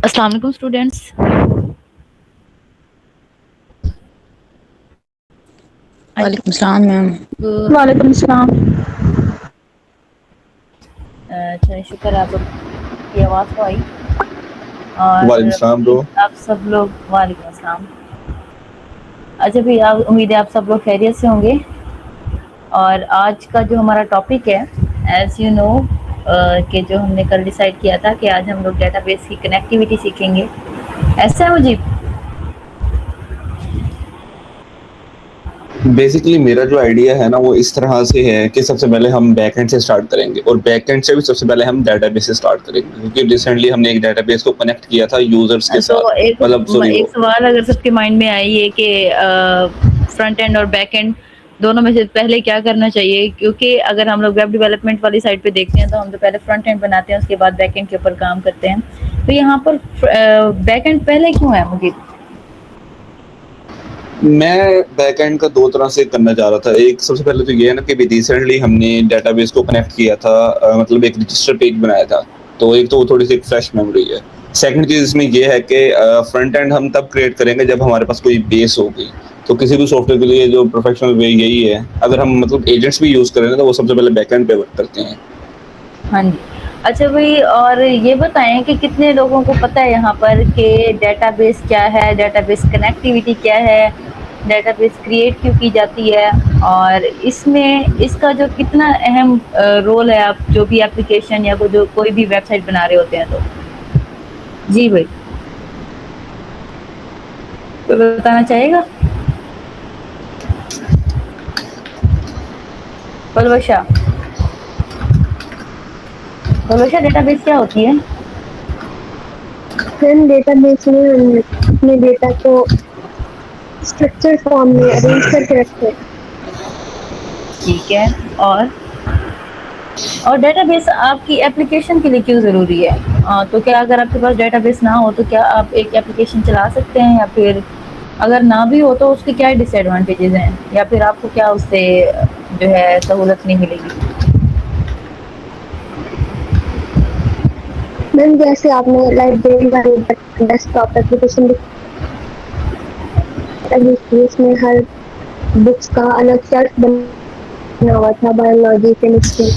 अस्सलाम वालेकुम स्टूडेंट्स। आई वालेकुम सलाम मैम। थिंक वालेकुम सलाम। चलिए शुक्र है आप लोग की आवाज़ तो आई। और वालेकुम सलाम ब्रो। आप सब लोग वालेकुम अस्सलाम। अच्छा भाई, आप उम्मीद है आप सब लोग खैरियत से होंगे। और आज का जो हमारा टॉपिक है, एज यू नो, कि जो हमने कल डिसाइड किया था कि आज हम लोग डेटाबेस की कनेक्टिविटी सीखेंगे। ऐसा है मुजीब? बेसिकली मेरा जो आइडिया है ना वो इस तरह से है कि सबसे पहले हम बैकएंड से स्टार्ट करेंगे और बैकएंड से भी सबसे पहले हम डेटाबेस से स्टार्ट करेंगे, क्योंकि रिसेंटली हमने एक डेटाबेस को कनेक्ट किया था यूजर्स के तो साथ। एक मतलब सॉरी एक वो सवाल अगर सबके माइंड में आई है कि फ्रंट एंड और बैक एंड दोनों में से पहले क्या करना चाहिए, क्योंकि अगर हम लोग वेब डेवलपमेंट वाली साइड पे देखते हैं तो हम तो पहले फ्रंट एंड बनाते हैं, उसके बाद बैक एंड के ऊपर काम करते हैं। तो यहाँ पर बैक एंड पहले क्यों है मुझे? मैं बैकएंड का दो तरह से करना चाह रहा था। एक सबसे पहले तो ये है ना कि रिसेंटली हमने डेटाबेस को कनेक्ट किया था, मतलब एक रजिस्टर पेज बनाया था। तो एक तो वो थोड़ी सी एक फ्रेश मेमोरी है। सेकंड चीज़ इसमें ये है कि फ्रंट एंड हम तब क्रिएट करेंगे जब हमारे पास कोई बेस होगी। तो किसी भी सॉफ्टवेयर के लिए जो प्रोफेशनल वे यही है। अगर हम मतलब एजेंट्स भी यूज़ करें ना तो वो सबसे पहले बैकएंड पे वर्क करते हैं। हाँ जी। अच्छा भाई, और ये बताएं कि कितने लोगों को पता है यहाँ पर कि डेटाबेस क्या है, डेटाबेस कनेक्टिविटी क्या है, डेटाबेस क्रिएट क्यों की जाती है, और इसमें इसका जो कितना अहम रोल है, आप जो भी एप्लीकेशन या जो कोई भी वेबसाइट बना रहे होते हैं तो। जी भाई, कोई बताना चाहेगा? पलवशा, पलवशा डेटाबेस क्या होती है? फिर डेटाबेस में हम अपने डेटा को स्ट्रक्चर फॉर्म में अरेंज करके रखते हैं। ठीक है। और डेटाबेस आपकी एप्लीकेशन के लिए क्यों ज़रूरी है? तो क्या अगर आपके पास डेटाबेस ना हो तो क्या आप एक एप्लीकेशन चला सकते हैं, या फिर अगर ना भी हो तो उसके क्या डिसएडवांटेजेस हैं, या फिर आपको क्या उससे जो है सहूलत नहीं मिलेगी? मैम जैसे आपने लाइब्रेरी का डेस्कटॉप एप्लीकेशन इसमें हर बुक्स का अलग शेल्फ बना हुआ था, बायोलॉजी केमिस्ट्री।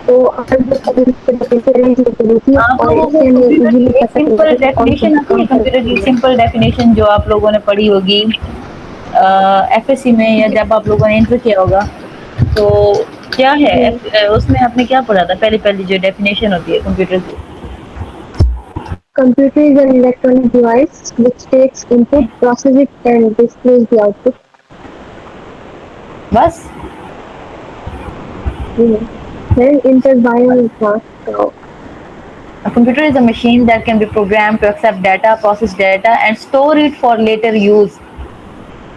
तो हर बुक अरेंज करी थी आप और लोगों को इससे हमें कंप्यूटर इजीली की एक पता चलता सिंपल था कि कौन सा डेफिनेशन बुक आती कहाँ है, पर कंप्यूटर की रखी है। सिंपल डेफिनेशन जो आप लोगों ने पढ़ी होगी एफएससी में, या जब आप लोगों ने इंटर किया होगा तो क्या है जी, उसमें आपने क्या पढ़ा था? पहली पहली जो डेफिनेशन होती है कंप्यूटर की। computer is an electronic device which takes input, processes it, and displays the output. बस? Then enter bio class. So, A computer is a machine that can be programmed to accept data, process data, and store it for later use.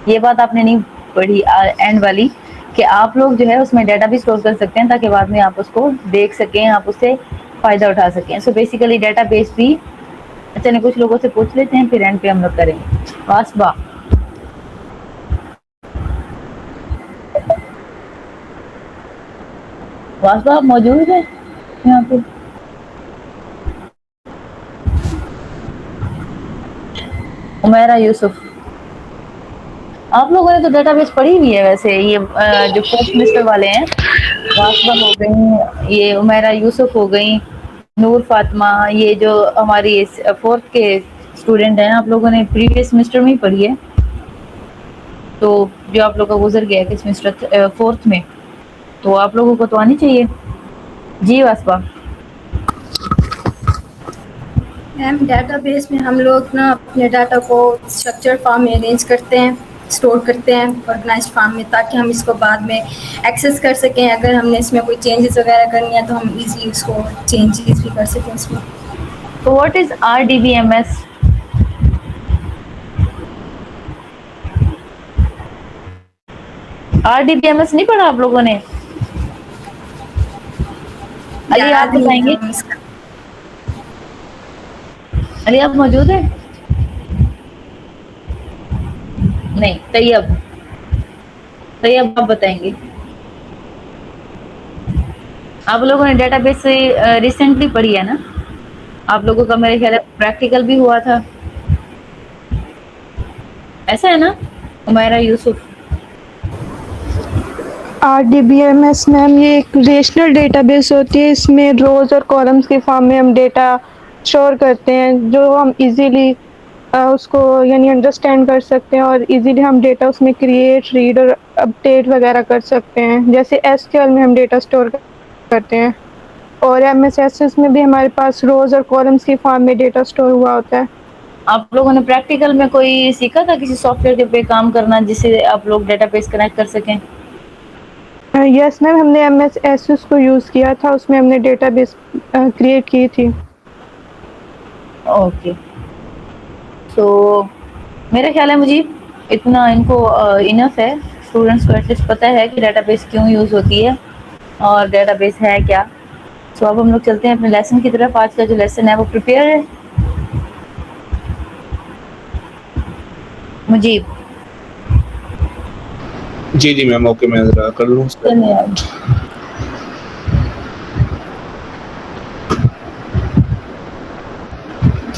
ये बात आपने नहीं पढ़ी and वाली, कि आप लोग जो है उसमें डाटा भी स्टोर कर सकते हैं ताकि बाद में आप उसको देख सकें, आप उससे फ़ायदा उठा सकें। सो बेसिकली डेटाबेस भी। चलिए कुछ लोगों से पूछ लेते हैं, फिर एंड पे हम लोग करेंगे। वासबा, वासबा आप मौजूद है यहाँ पे? उमेरा यूसुफ, आप लोगों ने तो डेटाबेस पढ़ी हुई है वैसे। ये जो फोर्थ सेमेस्टर वाले हैं, वासबा हो गई, ये उमेरा यूसुफ हो गई, नूर फातिमा, ये जो हमारी फोर्थ के स्टूडेंट हैं, आप लोगों ने प्रीवियस सेमेस्टर में ही पढ़ी है। तो जो आप लोग का गुजर गया कि सेमेस्टर फोर्थ में, तो आप लोगों को तो आनी चाहिए। जी वासबा। मैम डेटाबेस में हम लोग ना अपने डाटा को स्ट्रक्चर फॉर्म में अरेंज करते हैं, स्टोर करते हैं ऑर्गेनाइज्ड फॉर्म में, ताकि हम इसको बाद में एक्सेस कर सकें। अगर हमने इसमें कोई चेंजेस वगैरह करनी है तो हम इजीली उसको चेंजेस भी कर सकें इसमें। तो व्हाट इज आरडीबीएमएस? आरडीबीएमएस नहीं पढ़ा आप लोगों ने? अली आप याद नहीं है बताएंगे? हम इसका। अली आप मौजूद है? नहीं, तैयब, तैयब आप बताएंगे। आप लोगों ने डेटाबेस से रिसेंटली पढ़ी है ना? आप लोगों का मेरे ख्याल है प्रैक्टिकल भी हुआ था। ऐसा है ना उमैरा यूसुफ? RDBMS मैम ये एक रिलेशनल डेटाबेस होती है, इसमें रोज़ और कॉलम्स के फॉर्म में हम डेटा स्टोर करते हैं जो हम इजीली उसको यानी अंडरस्टैंड कर सकते हैं और इजीली हम डेटा उसमें क्रिएट, रीड और अपडेट वगैरह कर सकते हैं। जैसे SQL में हम डेटा स्टोर करते हैं और MS Access में भी हमारे पास रोज़ और कॉलम्स के फॉर्म में डेटा स्टोर हुआ होता है। आप लोगों ने प्रैक्टिकल में कोई सीखा था किसी सॉफ्टवेयर के पे काम करना जिससे आप लोग डेटाबेस कनेक्ट कर सकें? यस मैम, हमने MS Access को यूज़ किया था, उसमें हमने डेटाबेस क्रिएट की थी। ओके, तो मेरा ख्याल है मुझे इतना इनको इनफ है। स्टूडेंट्स को एटलीस्ट पता है कि डेटाबेस क्यों यूज़ होती है और डेटाबेस है क्या। तो अब हम लोग चलते हैं अपने लेसन की तरफ। आज का जो लेसन है वो प्रिपेयर है। मुजीब जी जी मैम, ओके, मैं ज़रा कर लूँ उसका। धन्यवाद।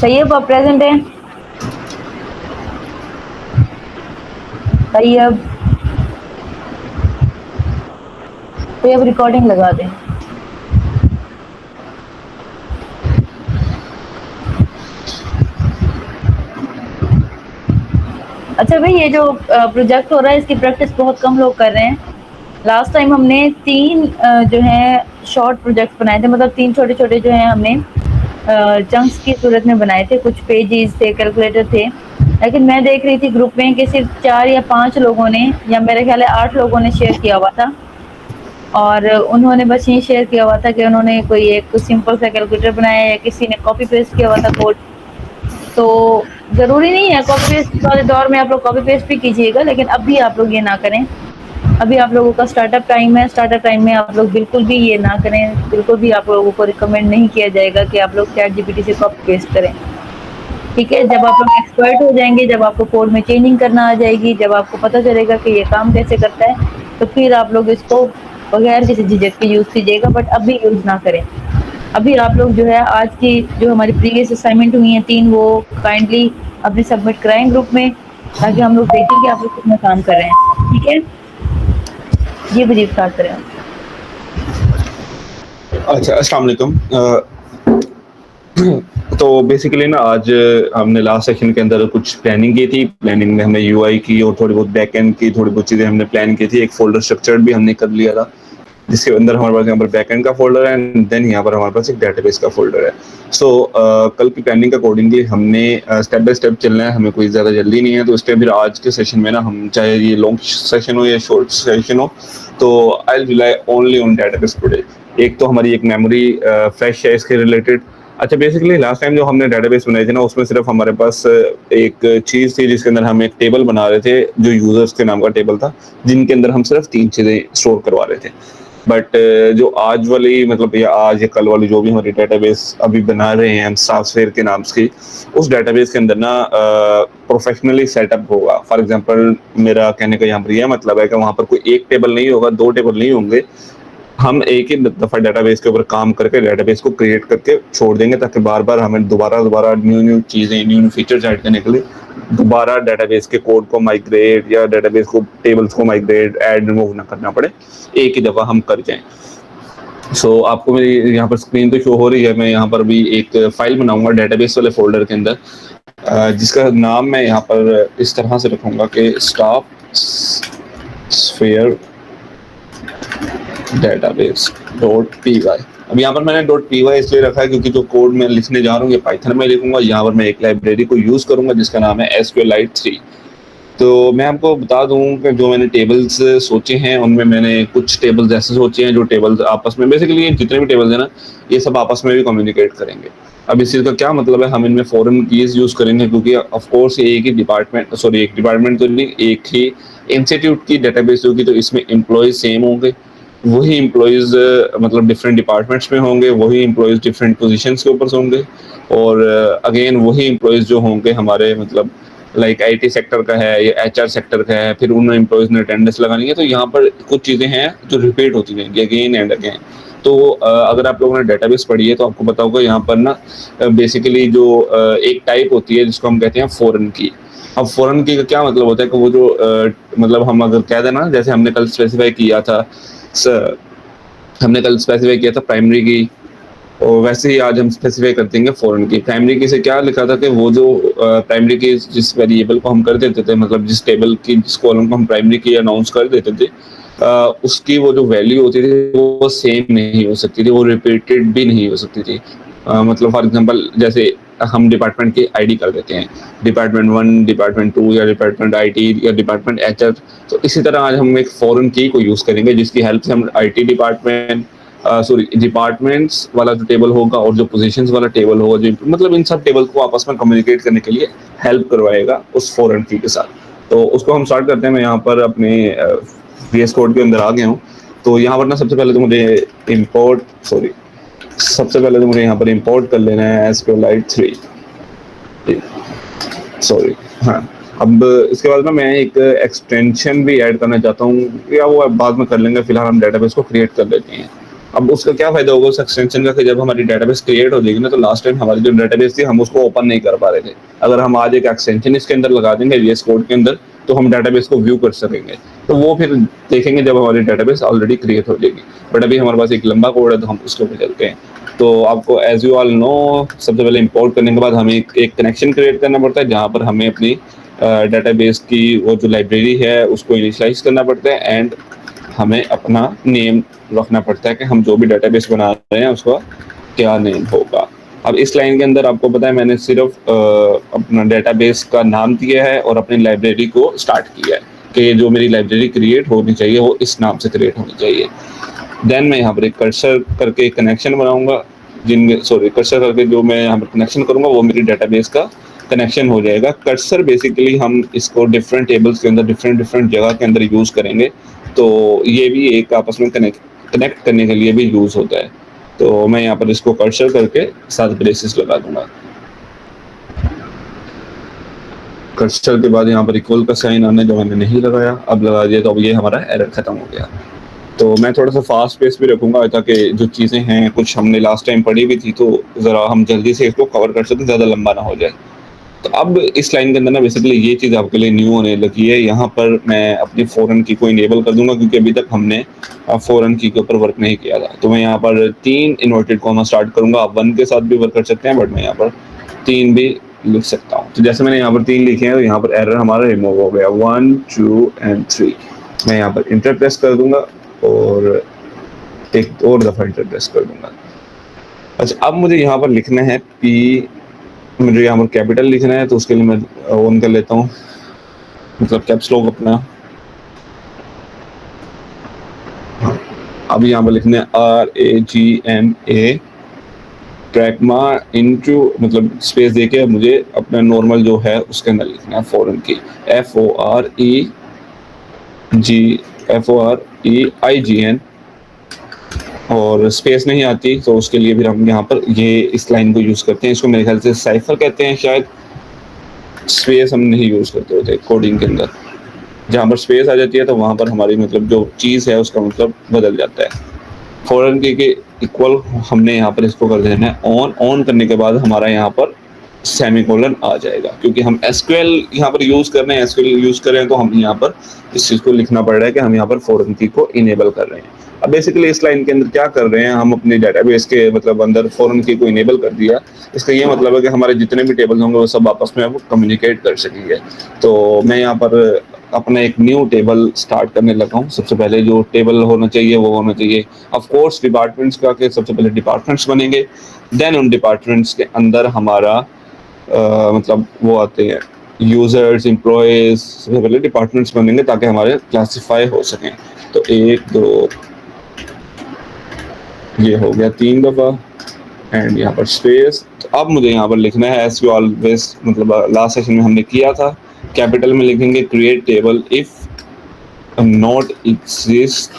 तैयब आप प्रेजेंट हैं? तैयब रिकॉर्डिंग लगा दें। अच्छा भाई, ये जो प्रोजेक्ट हो रहा है इसकी प्रैक्टिस बहुत कम लोग कर रहे हैं। लास्ट टाइम हमने 3 जो है शॉर्ट प्रोजेक्ट्स बनाए थे, मतलब 3 छोटे-छोटे जो हैं हमने चंक्स की सूरत में बनाए थे। कुछ पेजेस थे, कैलकुलेटर थे, लेकिन मैं देख रही थी ग्रुप में कि सिर्फ 4 या 5 लोगों ने, या मेरे ख्याल है 8 लोगों ने शेयर किया हुआ था। और उन्होंने बस ये शेयर किया हुआ था कि उन्होंने कोई एक सिंपल सा कैलकुलेटर बनाया या किसी ने कॉपी पेस्ट किया हुआ था कोड। तो ज़रूरी नहीं है कॉपी पेस्ट वाले दौर में आप लोग कॉपी पेस्ट भी कीजिएगा, लेकिन अभी आप लोग ये ना करें। अभी आप लोगों का स्टार्टअप टाइम है। स्टार्टअप टाइम में आप लोग बिल्कुल भी ये ना करें। बिल्कुल भी आप लोगों को रिकमेंड नहीं किया जाएगा कि आप लोग ChatGPT से कॉपी पेस्ट करें, ठीक है? जब आप लोग एक्सपर्ट हो जाएंगे, जब आपको कोड में चेंजिंग करना आ जाएगी, जब आपको पता चलेगा कि ये काम कैसे करता है, तो फिर आप लोग इसको बगैर किसी झिझक के यूज़ कीजिएगा, बट अभी यूज़ ना करें। अभी आप लोग जो है आज की जो हमारी प्रीवियस असाइनमेंट हुई हैं 3, वो काइंडली अपने सबमिट कराएं ग्रुप में, ताकि हम लोग देखें कि आप लोग कितना काम कर रहे हैं, ठीक है? जी मुझे स्टार्ट करें। अच्छा, अस्सलाम वालेकुम। तो बेसिकली ना आज हमने लास्ट सेशन के अंदर कुछ प्लानिंग की थी। प्लानिंग में हमने यूआई की और थोड़ी बहुत बैकएंड की थोड़ी बहुत चीज़ें हमने प्लान की थी। एक फोल्डर स्ट्रक्चर भी हमने कर लिया था, जिसके अंदर हमारे पास यहाँ पर बैकएंड का फोल्डर है एंड देन यहाँ पर हमारे पास एक डेटाबेस का फोल्डर है। सो कल की प्लानिंग के अकॉर्डिंगली हमने स्टेप बाय स्टेप चलना है, हमें कोई ज़्यादा जल्दी नहीं है। तो इसलिए फिर आज के सेशन में ना हम, चाहे ये लॉन्ग सेशन हो या शॉर्ट सेशन हो, तो I will rely only on database today. एक तो हमारी एक मेमोरी फ्रेश है इसके रिलेटेड। अच्छा, बेसिकली लास्ट टाइम जो हमने डेटाबेस बनाई थी ना, उसमें सिर्फ हमारे पास एक चीज़ थी जिसके अंदर हम एक टेबल बना रहे थे जो यूजर्स के नाम का टेबल था, जिनके अंदर हम सिर्फ 3 चीज़ें स्टोर करवा रहे थे। बट जो आज वाली, मतलब या आज या कल वाली जो भी हमारी डेटाबेस अभी बना रहे हैं हम सॉफ्टवेयर के नाम से, उस डेटाबेस के अंदर ना प्रोफेशनली सेटअप होगा। फॉर एग्जांपल, मेरा कहने का यहाँ पर यह मतलब है कि वहाँ पर कोई एक टेबल नहीं होगा, 2 टेबल नहीं होंगे। हम एक ही दफ़ा डेटाबेस के ऊपर काम करके डेटाबेस को क्रिएट करके छोड़ देंगे, ताकि बार-बार हमें दोबारा न्यू चीज़ें, न्यू फीचर्स ऐड करने के लिए दोबारा डेटाबेस के कोड को माइग्रेट या डेटाबेस को, टेबल्स को माइग्रेट, ऐड, रिमूव ना करना पड़े, एक ही दफ़ा हम कर जाएं। सो आपको मेरी यहाँ पर स्क्रीन तो शो हो रही है। मैं यहाँ पर भी एक फाइल बनाऊंगा डेटाबेस वाले फोल्डर के अंदर, जिसका नाम मैं यहाँ पर इस तरह से रखूँगा कि स्टाफ स्फीयर database.py। अब यहाँ पर मैंने .py इसलिए रखा है क्योंकि जो कोड मैं लिखने जा रहा हूँ ये पाइथन में लिखूंगा। यहाँ पर मैं एक लाइब्रेरी को यूज़ करूंगा जिसका नाम है SQLite 3। तो मैं आपको बता दूं कि जो मैंने टेबल्स सोचे हैं उनमें मैंने कुछ टेबल्स ऐसे सोचे हैं जो टेबल्स आपस में, बेसिकली जितने भी टेबल्स हैं ना, ये सब आपस में भी कम्युनिकेट करेंगे। अब इस चीज़ का क्या मतलब है, हम इनमें फॉरेन कीज़ यूज़ करेंगे क्योंकि ऑफ कोर्स ये एक डिपार्टमेंट तो नहीं, एक ही इंस्टीट्यूट की डेटाबेस होगी, तो इसमें एम्प्लॉयज सेम होंगे। वही एम्प्लॉयज़ मतलब डिफरेंट डिपार्टमेंट्स में होंगे, वही एम्प्लॉयज़ डिफरेंट पोजीशंस के ऊपर होंगे, और अगेन वही एम्प्लॉयज़ जो होंगे हमारे, मतलब लाइक IT सेक्टर का है या HR सेक्टर का है, फिर उन एम्प्लॉयज़ ने अटेंडेंस लगानी है। तो यहाँ पर कुछ चीज़ें हैं जो रिपीट होती रहेंगी अगेन एंड अगेन। तो अगर आप लोगों ने डेटाबेस पढ़ी है तो आपको पता होगा यहाँ पर ना बेसिकली जो एक टाइप होती है जिसको हम कहते हैं फॉरेन की। अब फॉरेन की का क्या मतलब होता है कि वो जो मतलब हम अगर कह दें ना, जैसे हमने कल स्पेसिफाई किया था प्राइमरी की, और वैसे ही आज हम स्पेसिफाई कर देंगे फॉरेन की। प्राइमरी की से क्या लिखा था कि वो जो प्राइमरी की जिस वेरिएबल को हम कर देते थे, मतलब जिस टेबल की जिस कॉलम को हम प्राइमरी की अनाउंस कर देते थे, उसकी वो जो वैल्यू होती थी वो सेम नहीं हो सकती थी, वो रिपीटेड भी नहीं हो सकती थी। मतलब फॉर एग्जांपल जैसे हम डिपार्टमेंट की आईडी कर देते हैं, डिपार्टमेंट 1, डिपार्टमेंट 2 या डिपार्टमेंट आईटी या डिपार्टमेंट एचआर। तो इसी तरह आज हम एक फॉरेन की को यूज करेंगे जिसकी हेल्प से हम आईटी डिपार्टमेंट डिपार्टमेंट्स वाला जो टेबल होगा और जो पोजीशंस वाला टेबल होगा, जो मतलब इन सब टेबल को आपस में कम्युनिकेट करने के लिए हेल्प करवाएगा उस फॉरेन की के साथ। तो उसको हम स्टार्ट करते हैं। मैं यहाँ पर अपने VS कोड के अंदर आ गया हूँ। तो यहाँ पर ना सबसे पहले तो मुझे यहाँ पर इंपोर्ट कर लेना है SQLite 3। हाँ, अब इसके बाद ना मैं एक एक्सटेंशन भी ऐड करना चाहता हूँ, या वो बाद में कर लेंगे, फिलहाल हम डेटाबेस को क्रिएट कर लेते हैं। अब उसका क्या फायदा होगा उस एक्सटेंशन का कि जब हमारी डेटाबेस क्रिएट हो जाएगी ना, तो लास्ट टाइम हमारी जो डेटाबेस थी हम उसको ओपन नहीं कर पा रहे थे। अगर हम आज एक एक्सटेंशन इसके अंदर लगा देंगे VS कोड के अंदर, तो हम डेटाबेस को व्यू कर सकेंगे। तो वो फिर देखेंगे जब हमारी डेटाबेस ऑलरेडी क्रिएट हो जाएगी। बट अभी हमारे पास एक लंबा कोड है तो हम उसके ऊपर चलते हैं। तो आपको एज यू ऑल नो, सबसे पहले इंपोर्ट करने के बाद हमें एक कनेक्शन क्रिएट करना पड़ता है जहाँ पर हमें अपनी डेटाबेस की वो जो लाइब्रेरी है उसको इनिशियलाइज करना पड़ता है, एंड हमें अपना नेम रखना पड़ता है कि हम जो भी डेटाबेस बना रहे हैं उसका क्या नेम होगा। अब इस लाइन के अंदर आपको पता है मैंने सिर्फ अपना डेटाबेस का नाम दिया है और अपनी लाइब्रेरी को स्टार्ट किया है कि जो मेरी लाइब्रेरी क्रिएट होनी चाहिए वो इस नाम से क्रिएट होनी चाहिए। देन मैं यहाँ पर एक कर्सर करके कनेक्शन बनाऊंगा, कर्सर करके जो मैं यहाँ पर कनेक्शन करूंगा वो मेरी डेटाबेस का कनेक्शन हो जाएगा। कर्सर बेसिकली हम इसको डिफरेंट टेबल्स के अंदर डिफरेंट जगह के अंदर यूज करेंगे, तो ये भी एक आपस में कनेक्ट करने के लिए भी यूज होता है। तो मैं यहाँ पर इसको कर्सर करके 7 ब्रेसेस लगा दूंगा। कर्सर के बाद यहाँ पर इक्वल का साइन आने जो मैंने नहीं लगाया, अब लगा दिया, तो अब ये हमारा एरर खत्म हो गया। तो मैं थोड़ा सा फास्ट पेस भी रखूंगा ताकि जो चीज़ें हैं कुछ हमने लास्ट टाइम पढ़ी भी थी, तो ज़रा हम जल्दी से इसको कवर कर सकें, ज़्यादा लंबा ना हो जाए। तो अब इस लाइन के अंदर ना बेसिकली ये चीज़ आपके लिए न्यू होने लगी है। यहाँ पर मैं अपनी फॉरेन की को इनेबल कर दूंगा क्योंकि अभी तक हमने फॉरेन की के ऊपर वर्क नहीं किया था। तो मैं यहाँ पर 3 इन्वर्टेड कॉमा स्टार्ट करूंगा। आप 1 के साथ भी वर्क कर सकते हैं, बट मैं यहाँ पर 3 भी लिख सकता हूँ। तो जैसे मैंने यहाँ पर 3 लिखे हैं तो यहाँ पर एरर हमारा रिमूव हो गया, 1, 2 एंड 3। मैं यहाँ पर इंटर प्रेस कर दूंगा और एक और दफ़ा इंटर प्रेस कर दूंगा। अच्छा, अब मुझे यहाँ पर लिखना है मुझे यहाँ पर कैपिटल लिखना है, तो उसके लिए मैं ऑन कर लेता हूँ, मतलब कैप्स लॉक अपना। अब यहाँ पर लिखना है RAGMA ट्रैकमा इनटू, मतलब स्पेस देके मुझे अपना नॉर्मल जो है उसके अंदर लिखना है फॉरेन की, FOREIGN, और स्पेस नहीं आती तो उसके लिए फिर हम यहाँ पर ये इस लाइन को यूज करते हैं। इसको मेरे ख्याल से साइफर कहते हैं शायद। स्पेस हम नहीं यूज करते होते कोडिंग के अंदर। जहाँ पर स्पेस आ जाती है तो वहाँ पर हमारी मतलब जो चीज़ है उसका मतलब बदल जाता है। फॉरेन की के इक्वल हमने यहाँ पर इसको कर देना है ऑन करने के बाद हमारा यहाँ पर सेमीकोलन आ जाएगा, क्योंकि हम SQL यहाँ पर यूज कर रहे हैं। SQL यूज कर रहे हैं तो हम यहाँ पर इस चीज़ को लिखना पड़ रहा है कि हम यहाँ पर फॉरेन की को इनेबल कर रहे हैं। अब बेसिकली इस लाइन के अंदर क्या कर रहे हैं, हम अपने डेटाबेस के मतलब अंदर फॉरेन की को इनेबल कर दिया। इसका ये मतलब है कि हमारे जितने भी टेबल होंगे वो सब आपस में अब कम्युनिकेट कर सकेंगे। तो मैं यहाँ पर अपना एक न्यू टेबल स्टार्ट करने लगा हूँ। सबसे पहले जो टेबल होना चाहिए वो होना चाहिए ऑफ कोर्स डिपार्टमेंट्स का, के सबसे पहले डिपार्टमेंट्स बनेंगे। देन उन डिपार्टमेंट्स के अंदर हमारा मतलब वो आते हैं यूजर्स, एम्प्लॉयज, सबसे पहले डिपार्टमेंट्स बनेंगे ताकि हमारे क्लासिफाई हो सकें। तो 1, 2, ये हो गया 3 दफ़ा, एंड यहाँ पर स्पेस। तो अब मुझे यहाँ पर लिखना है एज यू ऑलवेज, मतलब लास्ट सेशन में हमने किया था, कैपिटल में लिखेंगे create table if not exist,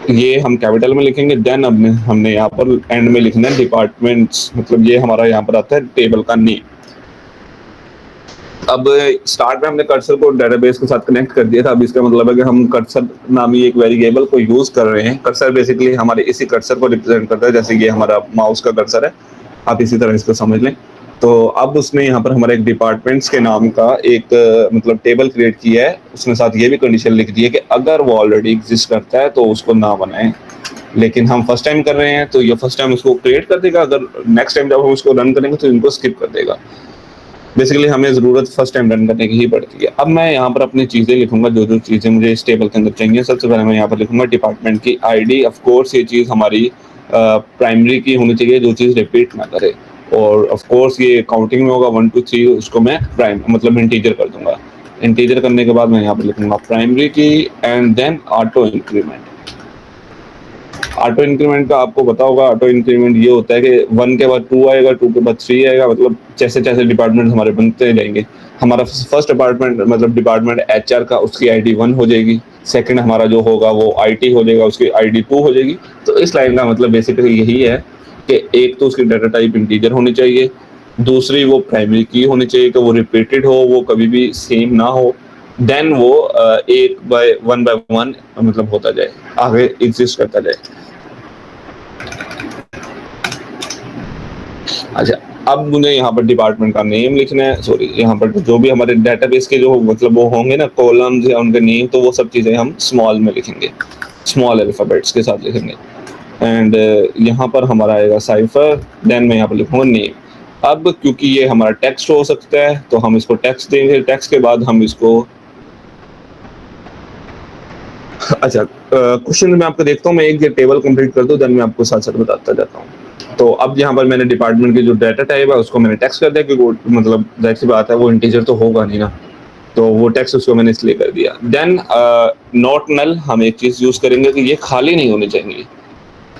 ये हम कैपिटल में लिखेंगे। देन अब हमने यहाँ पर एंड में लिखना है डिपार्टमेंट्स, मतलब ये हमारा यहाँ पर आता है टेबल का नेम। अब स्टार्ट में हमने कर्सर को डेटाबेस के साथ कनेक्ट कर दिया था। अब इसका मतलब है कि हम कर्सर नामी एक वेरिएबल को यूज कर रहे हैं। कर्सर बेसिकली हमारे इसी कर्सर को रिप्रेजेंट करता है, जैसे ये हमारा माउस का कर्सर है, आप इसी तरह इसको समझ लें। तो अब उसने यहाँ पर हमारे एक डिपार्टमेंट्स के नाम का एक मतलब टेबल क्रिएट किया है। उसने साथ ये भी कंडीशन लिख दी है कि अगर वो ऑलरेडी एग्जिस्ट करता है तो उसको ना बनाएं, लेकिन हम फर्स्ट टाइम कर रहे हैं तो ये फर्स्ट टाइम उसको क्रिएट कर देगा। अगर नेक्स्ट टाइम जब हम उसको रन करेंगे तो इनको स्किप कर देगा। बेसिकली हमें ज़रूरत फर्स्ट टाइम रन करने की ही पड़ती है। अब मैं यहाँ पर अपनी चीज़ें लिखूंगा, जो जो चीज़ें मुझे इस टेबल के अंदर चाहिए। सबसे पहले मैं यहाँ पर लिखूंगा डिपार्टमेंट की आईडी। ऑफ कोर्स ये चीज़ हमारी प्राइमरी की होनी चाहिए, जो चीज़ रिपीट ना करे। और ऑफ कोर्स ये काउंटिंग में होगा 1 2 3, उसको मैं प्राइम मतलब इंटीजर कर दूंगा। इंटीजर करने के बाद मैं यहाँ पर लिखूंगा प्राइमरी की and then auto increment. Auto increment का आपको पता होगा, ऑटो इंक्रीमेंट ये होता है कि 1 के बाद 2 आएगा, 2 के बाद 3 आएगा, मतलब जैसे जैसे डिपार्टमेंट हमारे बनते जाएंगे। हमारा फर्स्ट डिपार्टमेंट मतलब डिपार्टमेंट एचआर का, उसकी आईडी 1 हो जाएगी। सेकंड हमारा जो होगा वो आईटी हो जाएगा, उसकी आईडी 2 हो जाएगी। तो इस लाइन का मतलब बेसिकली यही है कि एक तो उसकी डाटा टाइप इंटीजर होनी चाहिए, दूसरी वो प्राइमरी की होनी चाहिए कि वो रिपीटेड हो, वो कभी भी सेम ना हो, देन वो 1 बाय 1 मतलब होता जाए, आगे एग्जिस्ट करता जाए। अच्छा, अब मुझे यहाँ पर डिपार्टमेंट का नेम लिखना है। सॉरी, यहाँ पर जो भी हमारे डेटाबेस के जो मतलब वो होंगे ना कॉलम्स या उनके नेम, तो वो सब चीज़ें हम स्मॉल में लिखेंगे, स्मॉल अल्फाबेट्स के साथ लिखेंगे। एंड यहाँ पर हमारा आएगा साइफर, देन मैं यहाँ पर लिखूंगा नेम। अब क्योंकि ये हमारा टेक्स्ट हो सकता है तो हम इसको टेक्स्ट देंगे। टेक्स्ट के बाद हम इसको अच्छा क्वेश्चन में आपको देखता हूँ, मैं एक टेबल कंप्लीट कर दूँ, देन मैं आपको साथ साथ बताता जाता हूँ। तो अब यहाँ पर मैंने डिपार्टमेंट की जो डाटा टाइप है उसको मैंने टेक्स्ट कर दिया, क्योंकि मतलब जाहिर सी बात है वो इंटीजर तो होगा नहीं ना, तो वो टेक्स्ट उसको मैंने इसलिए कर दिया। देन नॉट नल, हम एक चीज यूज करेंगे कि ये खाली नहीं होनी चाहिए,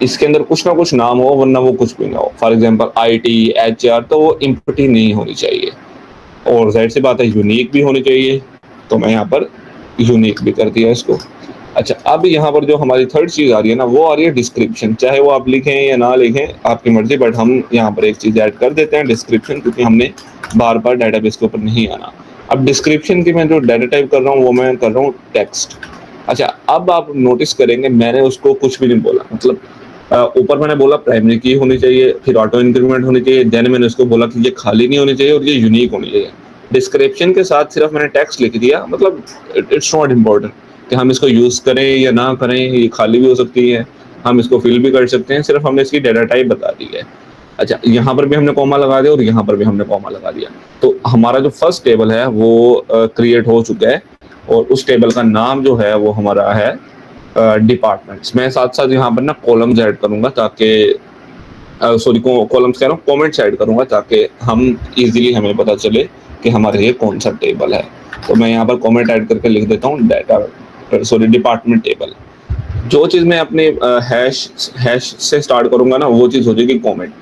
इसके अंदर कुछ ना कुछ नाम हो, वरना वो कुछ भी ना हो। फॉर एग्जांपल आईटी एचआर, तो वो एम्प्टी नहीं होनी चाहिए। और जाहिर सी बात है यूनिक भी होनी चाहिए, तो मैं यहाँ पर यूनिक भी कर दिया इसको। अच्छा, अब यहाँ पर जो हमारी थर्ड चीज आ रही है ना, वो आ रही है डिस्क्रिप्शन। चाहे वो आप लिखें या ना लिखें, आपकी मर्जी, बट हम यहाँ पर एक चीज ऐड कर देते हैं, डिस्क्रिप्शन, क्योंकि हमने बार बार डाटाबेस के ऊपर नहीं आना। अब डिस्क्रिप्शन की मैं जो डाटा टाइप कर रहा हूँ वो मैं कर रहा हूँ टेक्स्ट। अच्छा, अब आप नोटिस करेंगे मैंने उसको कुछ भी नहीं बोला, मतलब ऊपर मैंने बोला प्राइमरी की होनी चाहिए, फिर ऑटो इंक्रीमेंट होनी चाहिए, देन मैंने उसको बोला कि ये खाली नहीं होनी चाहिए और ये यूनिक होनी चाहिए। डिस्क्रिप्शन के साथ सिर्फ मैंने टेक्स्ट लिख दिया, मतलब इट्स नॉट इम्पोर्टेंट कि हम इसको यूज करें या ना करें, ये खाली भी हो सकती है, हम इसको फिल भी कर सकते हैं, सिर्फ हमने इसकी डाटा टाइप बता दी है। अच्छा, यहाँ पर भी हमने कॉमा लगा दिया और यहाँ पर भी हमने कॉमा लगा दिया। तो हमारा जो फर्स्ट टेबल है वो क्रिएट हो चुका है, और उस टेबल का नाम जो है वो हमारा है डिपार्टमेंट्स। मैं साथ साथ यहाँ पर ना कॉलम्स ऐड करूंगा, ताकि सॉरी कॉलम्स कह रहा हूँ, कॉमेंट्स ऐड करूंगा, ताकि हम इजीली हमें पता चले कि हमारे ये कौन सा टेबल है। तो मैं यहाँ पर कॉमेंट ऐड करके लिख देता हूँ डिपार्टमेंट टेबल। जो चीज़ मैं अपने हैश से स्टार्ट करूंगा ना, वो चीज़ हो जाएगी कॉमेंट।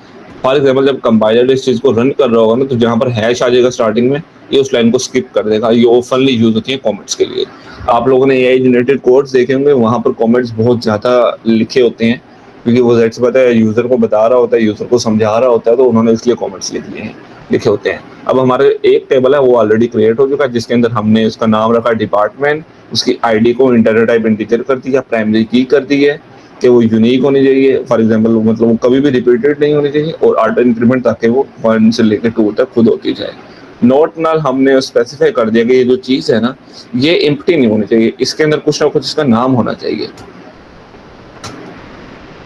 फॉर एग्जाम्पल, जब कंपाइलर इस चीज़ को रन कर रहा होगा ना, तो जहाँ पर हैश आ जाएगा स्टार्टिंग में, ये उस लाइन को स्किप कर देगा। ये ओपनली यूज होती है कमेंट्स के लिए। आप लोगों ने एआई जनरेटेड कोड्स देखे होंगे, वहाँ पर कमेंट्स बहुत ज़्यादा लिखे होते हैं, क्योंकि वो ज़ाहिर सी बात है यूज़र को बता रहा होता है, यूज़र को समझा रहा होता है, तो उन्होंने इसलिए कमेंट्स लिखे होते हैं। अब हमारे एक टेबल है वो ऑलरेडी क्रिएट हो चुका है, जिसके अंदर हमने उसका नाम रखा डिपार्टमेंट, उसकी आईडी को इंटर टाइप इंटीजर कर दिया, प्राइमरी की कर दी है कि वो यूनिक होनी चाहिए, फॉर एग्जांपल मतलब वो कभी भी रिपीटेड नहीं होनी चाहिए, और ऑटो इंक्रीमेंट ताकि वो 1 से लेकर 2 तक खुद होती जाए। नोट नाल हमने स्पेसिफाई कर दिया कि ये जो चीज़ है ना, ये एम्प्टी नहीं होनी चाहिए, इसके अंदर कुछ ना कुछ इसका नाम होना चाहिए।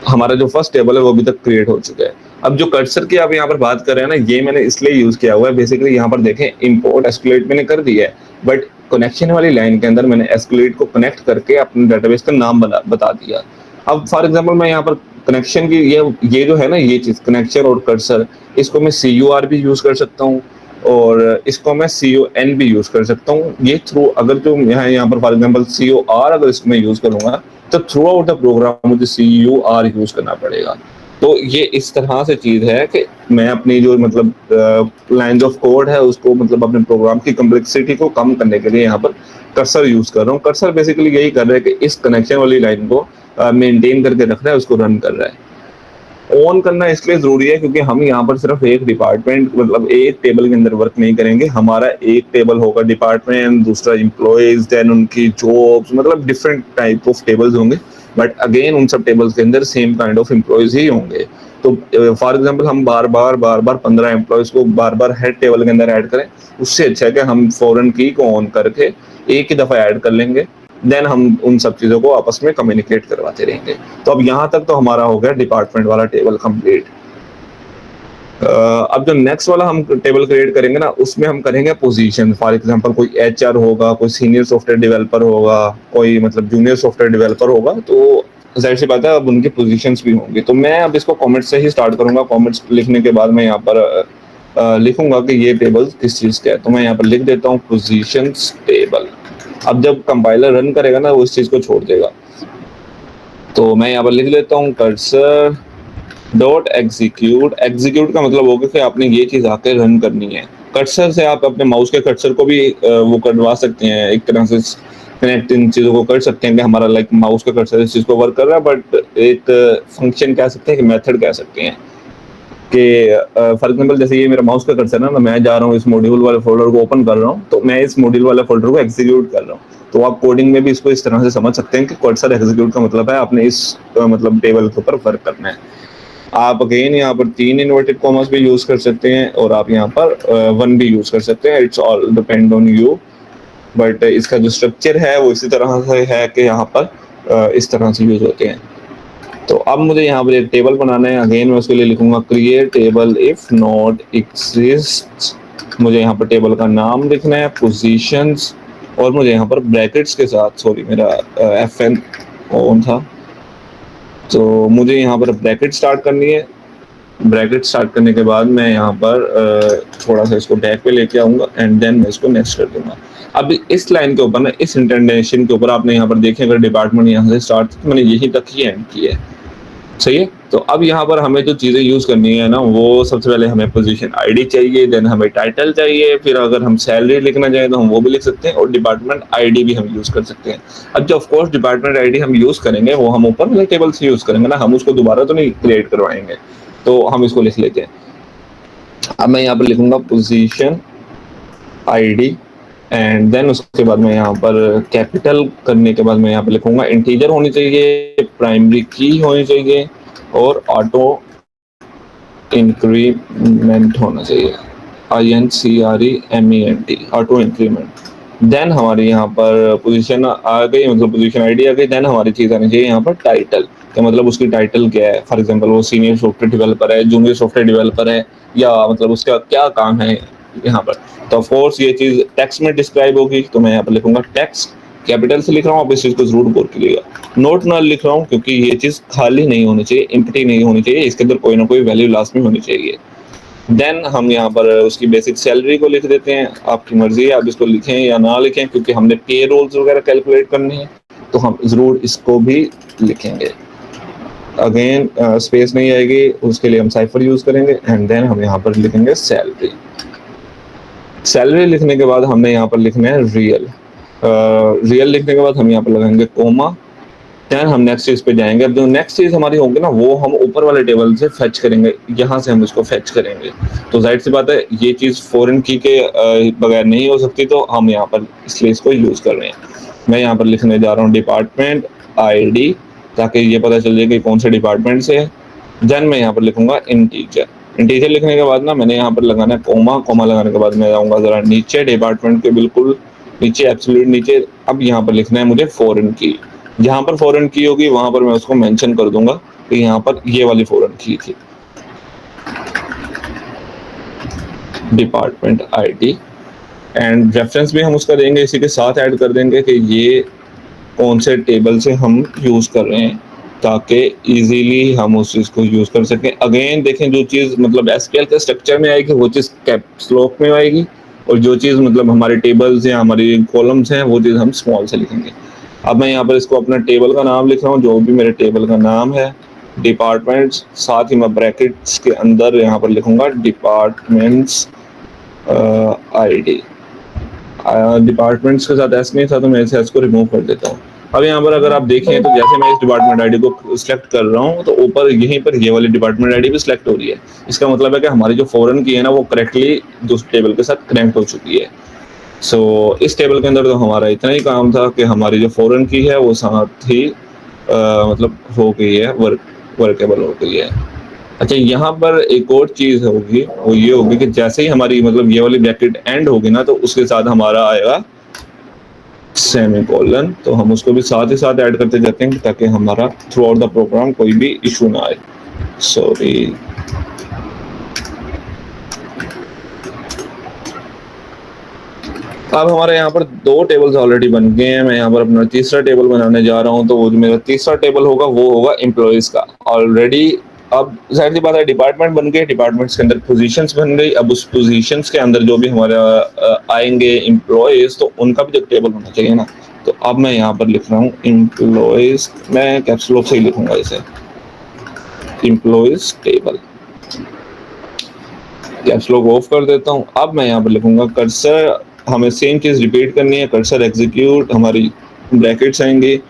हमारा जो फर्स्ट टेबल है वो अभी तक क्रिएट हो चुका है। अब जो कर्सर की आप यहाँ पर बात कर रहे हैं ना, ये मैंने इसलिए यूज किया हुआ है, बेसिकली यहाँ पर देखें इंपोर्ट एस्केलेट मैंने कर दिया है, बट कनेक्शन वाली लाइन के अंदर मैंने एस्केलेट को कनेक्ट करके अपने डेटाबेस का नाम बता दिया। अब फॉर एग्जांपल मैं यहाँ पर कनेक्शन की ये जो है ना, ये चीज कनेक्शन और कर्सर, इसको मैं CUR भी यूज कर सकता हूँ, और इसको मैं CON भी यूज कर सकता हूँ। ये थ्रू अगर जो यहाँ पर फॉर एग्जांपल COR अगर इसको मैं यूज करूंगा, तो थ्रू आउट द प्रोग्राम मुझे CUR यूज करना पड़ेगा। तो ये इस तरह से चीज है कि मैं अपनी जो मतलब लाइंस ऑफ कोड है उसको मतलब अपने प्रोग्राम की कॉम्प्लेक्सिटी को कम करने के लिए यहाँ पर कर्सर यूज कर रहा हूँ। कर्सर बेसिकली यही कर रहा है कि इस कनेक्शन वाली लाइन को मेंटेन करके रख रहा है, उसको रन कर रहा है। ऑन करना इसलिए जरूरी है क्योंकि हम यहाँ पर सिर्फ एक डिपार्टमेंट मतलब एक टेबल के अंदर वर्क नहीं करेंगे, हमारा एक टेबल होगा डिपार्टमेंट, दूसरा एम्प्लॉयज, देन उनकी जॉब्स, मतलब डिफरेंट टाइप ऑफ टेबल्स होंगे, बट अगेन उन सब टेबल्स के अंदर सेम काइंड ऑफ एम्प्लॉयज ही होंगे। तो फॉर एग्जांपल हम बार बार 15 एम्प्लॉयज को बार बार हेड टेबल के अंदर ऐड करें, उससे अच्छा है कि हम फॉरेन की को ऑन करके एक ही दफा ऐड कर लेंगे, देन हम उन सब चीजों को आपस में कम्युनिकेट करवाते रहेंगे। तो अब यहाँ तक तो हमारा हो गया डिपार्टमेंट वाला टेबल कंप्लीट। अब जो नेक्स्ट वाला हम टेबल क्रिएट करेंगे ना, उसमें हम करेंगे पोजीशन। फॉर एग्जांपल कोई एचआर होगा, कोई सीनियर सॉफ्टवेयर डेवलपर होगा, कोई मतलब जूनियर सॉफ्टवेयर डेवलपर होगा, तो जाहिर सी बात है अब उनकी पोजीशंस भी होंगी। तो मैं अब इसको कमेंट से ही स्टार्ट करूंगा। कमेंट्स लिखने के बाद मैं यहाँ पर लिखूंगा कि ये टेबल किस चीज का है। तो मैं यहाँ पर लिख देता हूँ पोजीशंस टेबल। अब जब कंपाइलर रन करेगा ना, वो इस चीज को छोड़ देगा। तो मैं यहाँ पर लिख देता हूँ कर्सर डॉट एग्जीक्यूट। एग्जीक्यूट का मतलब होगा कि आपने ये चीज आके रन करनी है। कर्सर से आप अपने माउस के कर्सर को भी वो करवा सकते हैं, एक तरह से कनेक्ट इन चीजों को कर सकते हैं कि हमारा लाइक माउस का कर्सर इस चीज को वर्क कर रहा है, बट एक फंक्शन कह सकते हैं कि मेथड कह सकते हैं कि फॉर एग्जांपल जैसे ये मेरा माउस का कर्सर है ना, मैं जा रहा हूँ इस मॉड्यूल वाले फोल्डर को ओपन कर रहा हूँ, तो मैं इस मॉड्यूल वाले फोल्डर को एग्जीक्यूट कर रहा हूँ। तो आप कोडिंग में भी इसको इस तरह से समझ सकते हैं कि कर्सर एग्जीक्यूट का मतलब है आपने इस मतलब टेबल के ऊपर वर्क करना है। आप अगेन यहाँ पर 3 इन्वर्टेड कॉमास भी यूज कर सकते हैं और आप यहाँ पर 1 भी यूज कर सकते हैं। It's all depend on you, but इसका जो स्ट्रक्चर है वो इसी तरह से है कि यहाँ पर इस तरह से यूज होते हैं। तो अब मुझे यहाँ पर एक टेबल बनाना है। अगेन मैं उसके लिए लिखूंगा create table if not exist. मुझे यहाँ पर टेबल का नाम लिखना है, पोजीशंस, और मुझे यहाँ पर ब्रैकेट्स के साथ, सॉरी मेरा FN ऑन था, तो मुझे यहाँ पर ब्रैकेट स्टार्ट करनी है। ब्रैकेट स्टार्ट करने के बाद मैं यहाँ पर थोड़ा सा इसको बैक पे लेके आऊंगा एंड देन मैं इसको नेक्स्ट कर दूंगा। अब इस लाइन के ऊपर ना, इस इंटेंडेशन के ऊपर आपने यहाँ पर देखें अगर डिपार्टमेंट यहाँ से स्टार्ट, मैंने यहीं तक ही एंड किया है, सही है। तो अब यहाँ पर हमें जो चीजें यूज करनी है ना, वो सबसे पहले हमें पोजीशन आईडी चाहिए, देन हमें टाइटल चाहिए, फिर अगर हम सैलरी लिखना चाहें तो हम वो भी लिख सकते हैं, और डिपार्टमेंट आईडी भी हम यूज कर सकते हैं। अब जो ऑफकोर्स डिपार्टमेंट आईडी हम यूज करेंगे वो हम ऊपर वाले टेबल से यूज करेंगे ना, हम उसको दोबारा तो नहीं क्रिएट करवाएंगे, तो हम इसको लिख लेते हैं। अब मैं यहाँ पर लिखूंगा पोजीशन आईडी एंड देन उसके बाद मैं यहाँ पर कैपिटल करने के बाद मैं यहाँ पर लिखूंगा इंटीजर होनी चाहिए, प्राइमरी की होनी चाहिए, और ऑटो इंक्रीमेंट होना चाहिए, INCREMENT, ऑटो इंक्रीमेंट। देन हमारी यहाँ पर पोजीशन आ गई, मतलब पोजीशन आईडी आ गई। देन हमारी चीज आनी चाहिए यहाँ पर टाइटल, तो मतलब उसकी टाइटल क्या है। फॉर एग्जांपल वो सीनियर सॉफ्टवेयर डेवलपर है, जूनियर सॉफ्टवेयर डेवलपर है, या मतलब उसका क्या काम है यहाँ पर। तो ऑफ कोर्स ये चीज टेक्स्ट में डिस्क्राइब होगी, तो मैं यहाँ पर लिखूंगा टेक्स्ट, कैपिटल से लिख रहा हूँ, आप इस चीज को जरूर गौर कीजिएगा। नोट नल लिख रहा हूँ क्योंकि ये चीज खाली नहीं होनी चाहिए, एम्प्टी नहीं होनी चाहिए, इसके अंदर कोई ना कोई वैल्यू लास्ट में होनी चाहिए। देन हम यहाँ पर उसकी बेसिक सैलरी को लिख देते हैं, आपकी मर्जी है आप इसको लिखें या ना लिखें, क्योंकि हमने पे रोल्स वगैरह कैलकुलेट करने हैं तो हम जरूर इसको भी लिखेंगे। अगेन स्पेस नहीं आएगी, उसके लिए हम साइफर यूज करेंगे एंड देन हम यहाँ पर लिखेंगे सैलरी। सैलरी लिखने के बाद हमने यहाँ पर लिखना है रियल। रियल लिखने के बाद हम यहाँ पर लगाएंगे कोमा, देन हम नेक्स्ट चीज पे जाएंगे। अब जो नेक्स्ट चीज हमारी होगी ना, वो हम ऊपर वाले टेबल से फेच करेंगे, यहाँ से हम इसको फेच करेंगे। तो जाहिर सी बात है ये चीज फॉरेन की के बगैर नहीं हो सकती, तो हम यहाँ पर इसलिए इसको यूज कर रहे हैं। मैं यहाँ पर लिखने जा रहा हूँ डिपार्टमेंट आईडी, ताकि ये पता चल जाए कि कौन से डिपार्टमेंट से है। देन मैं यहाँ पर लिखूंगा इंटीजर। इंटीजर लिखने के बाद ना मैंने यहाँ पर लगाना है कोमा। कोमा लगाने के बाद मैं जाऊंगा जरा नीचे, डिपार्टमेंट के बिल्कुल नीचे, एब्सोल्यूट नीचे। अब यहाँ पर लिखना है मुझे फॉरेन की। जहाँ पर फॉरेन की होगी वहां पर मैं उसको मेंशन कर दूंगा कि यहाँ पर ये वाली फॉरेन की थी, डिपार्टमेंट आईडी। एंड रेफरेंस भी हम उसका देंगे, इसी के साथ ऐड कर देंगे कि ये कौन से टेबल से हम यूज कर रहे हैं, ताकि इजीली हम उस चीज को यूज कर सकें। अगेन देखें, जो चीज मतलब एसक्यूएल के स्ट्रक्चर में आएगी वो चीज कैप्स लॉक में आएगी, और जो चीज मतलब हमारे टेबल्स या हमारी कॉलम्स हैं वो चीज हम स्मॉल से लिखेंगे। अब मैं यहाँ पर इसको अपना टेबल का नाम लिख रहा हूँ, जो भी मेरे टेबल का नाम है, डिपार्टमेंट्स। साथ ही मैं ब्रैकेट्स के अंदर यहाँ पर लिखूंगा डिपार्टमेंट्स आईडी। डिपार्टमेंट्स के साथ एस नहीं था तो मैं इस एस को रिमूव कर देता हूँ। अब यहाँ पर अगर आप देखें तो जैसे मैं इस डिपार्टमेंट आईडी को सिलेक्ट कर रहा हूँ तो ऊपर यहीं पर ये वाली डिपार्टमेंट आईडी भी सिलेक्ट हो रही है। इसका मतलब है कि हमारी जो फॉरेन की है ना वो करेक्टली दूसरे टेबल के साथ कनेक्ट हो चुकी है। सो इस टेबल के अंदर तो हमारा इतना ही काम था कि हमारी जो फॉरेन की है वो साथ ही मतलब हो गई है, वर्केबल हो गई है। अच्छा, यहाँ पर एक और चीज़ होगी, वो ये होगी कि जैसे ही हमारी मतलब ये वाली ब्रैकेट एंड होगी ना तो उसके साथ हमारा आएगा सेमीकोलन, तो हम उसको भी साथ ही साथ ऐड करते जाते हैं ताकि हमारा थ्रू आउट द प्रोग्राम कोई भी इशू ना आए। सॉरी, अब हमारे यहाँ पर 2 टेबल्स ऑलरेडी बन गए हैं। मैं यहाँ पर अपना तीसरा टेबल बनाने जा रहा हूँ, तो वो जो मेरा तीसरा टेबल होगा वो होगा एम्प्लॉइज का। ऑलरेडी अब जाहिर सी बात है डिपार्टमेंट बन गए, डिपार्टमेंट्स के अंदर पोजीशंस बन गई। अब उस पोजीशंस के अंदर जो भी हमारा आएंगे एम्प्लॉइज, तो उनका भी एक टेबल होना चाहिए ना। तो अब मैं यहाँ पर लिख रहा हूँ एम्प्लॉइज, मैं कैप्स लॉक से ही लिखूंगा इसे, employees table. Caps lock of कर देता हूँ। अब मैं यहाँ पर लिखूंगा कर्सर, हमें सेम चीज रिपीट करनी है, कर्सर एग्जीक्यूट, हमारी ब्रैकेट्स आएंगे,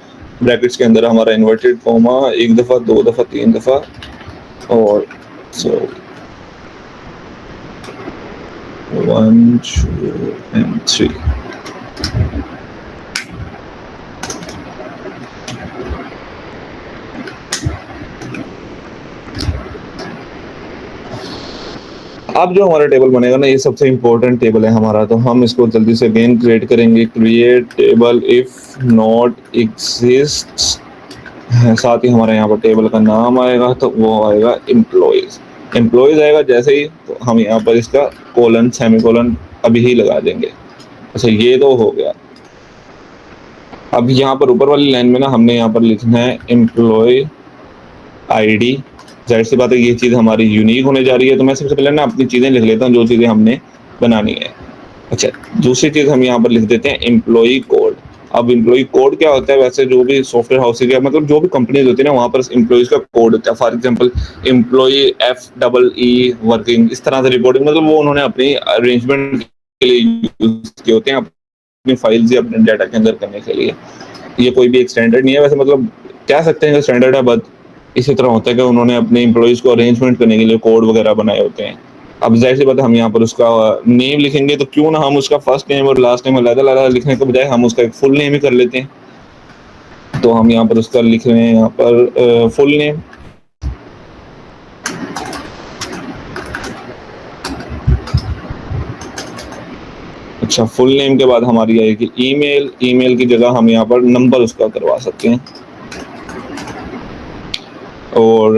ब्रैकेट्स के अंदर हमारा इन्वर्टेड कॉमा 1 दफा 2 दफा 3 दफा और 1 2 and 3। अब जो हमारा टेबल बनेगा ना, ये सबसे इंपॉर्टेंट टेबल है हमारा, तो हम इसको जल्दी से अगेन क्रिएट करेंगे। Create table if not exists, साथ ही हमारे यहाँ पर टेबल का नाम आएगा, तो वो आएगा एम्प्लॉइज। एम्प्लॉइज आएगा जैसे ही, तो हम यहाँ पर इसका कोलन सेमीकोलन अभी ही लगा देंगे। अच्छा, ये तो हो गया। अब यहाँ पर ऊपर वाली लाइन में ना हमने यहाँ पर लिखना है एम्प्लॉय आईडी। जाहिर सी बात है ये चीज़ हमारी यूनिक होने जा रही है, तो मैं सबसे पहले ना अपनी चीज़ें लिख लेता हूँ जो चीज़ें हमने बनानी है। अच्छा, दूसरी चीज़ हम यहाँ पर लिख देते हैं एम्प्लॉय कोड। अब एम्प्लॉय कोड क्या होता है, वैसे जो भी सॉफ्टवेयर हाउसेज है, मतलब जो भी कंपनीज होती है ना, वहाँ पर एम्प्लॉयज का कोड होता है। For example employee FEE working, इस तरह से रिपोर्टिंग, मतलब वो उन्होंने अपनी अरेंजमेंट के लिए यूज किए होते हैं अपनी फाइल्स या अपने डाटा के अंदर करने के लिए। ये कोई भी एक स्टैंडर्ड नहीं है, वैसे मतलब कह सकते हैं कि स्टैंडर्ड है, बट इसी तरह होता है कि उन्होंने अपने एम्प्लॉयज को अरेंजमेंट करने के लिए कोड वगैरह बनाए होते हैं। अब जाहिर सी बात है हम यहाँ पर उसका नेम लिखेंगे, तो क्यों ना हम उसका फर्स्ट नेम और लास्ट नेम अलग-अलग लिखने के बजाय हम उसका एक फुल नेम ही कर लेते हैं। तो हम यहाँ पर उसका लिख रहे हैं यहाँ पर फुल नेम। अच्छा, फुल नेम के बाद हमारी आएगी ईमेल। ईमेल की जगह हम यहाँ पर नंबर उसका करवा सकते हैं। और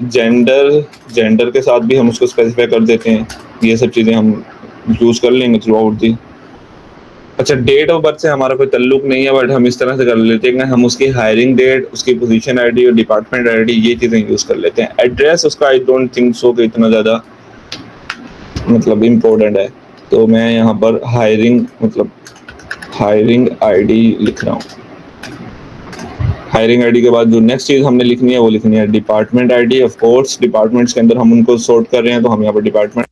जेंडर के साथ भी हम उसको स्पेसिफाई कर देते हैं। ये सब चीज़ें हम यूज कर लेंगे थ्रू आउट दी। अच्छा, डेट ऑफ बर्थ से हमारा कोई ताल्लुक नहीं है, बट हम इस तरह से कर लेते हैं कि हम उसकी हायरिंग डेट, उसकी पोजीशन आईडी और डिपार्टमेंट आईडी, ये चीज़ें यूज कर लेते हैं। एड्रेस उसका आई डोंट थिंक सो कि इतना ज़्यादा मतलब इम्पोर्टेंट है, तो मैं यहाँ पर हायरिंग आईडी लिख रहा हूँ। हायरिंग आईडी के बाद जो नेक्स्ट चीज़ हमने लिखनी है वो लिखनी है department ID. Of course departments के अंदर हम उनको सॉर्ट कर रहे हैं, तो हम यहाँ पर डिपार्टमेंट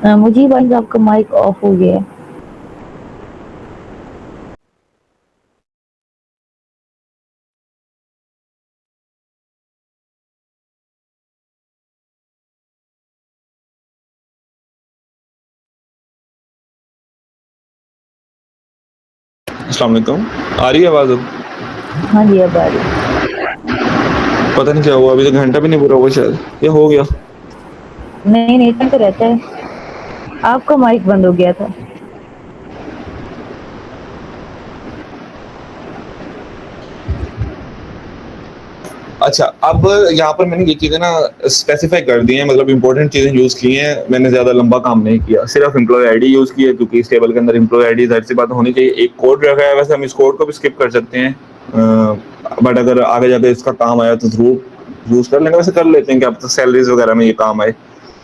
मुझे भाई आपका माइक ऑफ हो गया है। अस्सलाम वालेकुम, आ रही है आवाज़ अब? हाँ जी, अब आ रही है। पता नहीं क्या हुआ, अभी तक घंटा भी नहीं पूरा हुआ शायद, ये हो गया। नहीं इतना तो रहता है। आपका माइक बंद हो गया था। अच्छा, अब यहाँ पर मैंने ये चीज़ें ना स्पेसिफाई कर दी हैं, मतलब इंपॉर्टेंट चीज़ें यूज़ की हैं। मैंने ज़्यादा लंबा काम नहीं किया, सिर्फ एम्प्लॉय आईडी यूज़ की है, क्योंकि इस टेबल के अंदर एम्प्लॉय आईडी जाहिर सी बात होनी चाहिए। एक कोड रखा है, वैसे हम इस कोड को भी स्किप कर सकते हैं, बट अगर आगे जाके इसका काम आया तो जरूर यूज़ कर लेंगे। वैसे कर लेते हैं कि अब तो सैलरीज वगैरह में ये काम आए।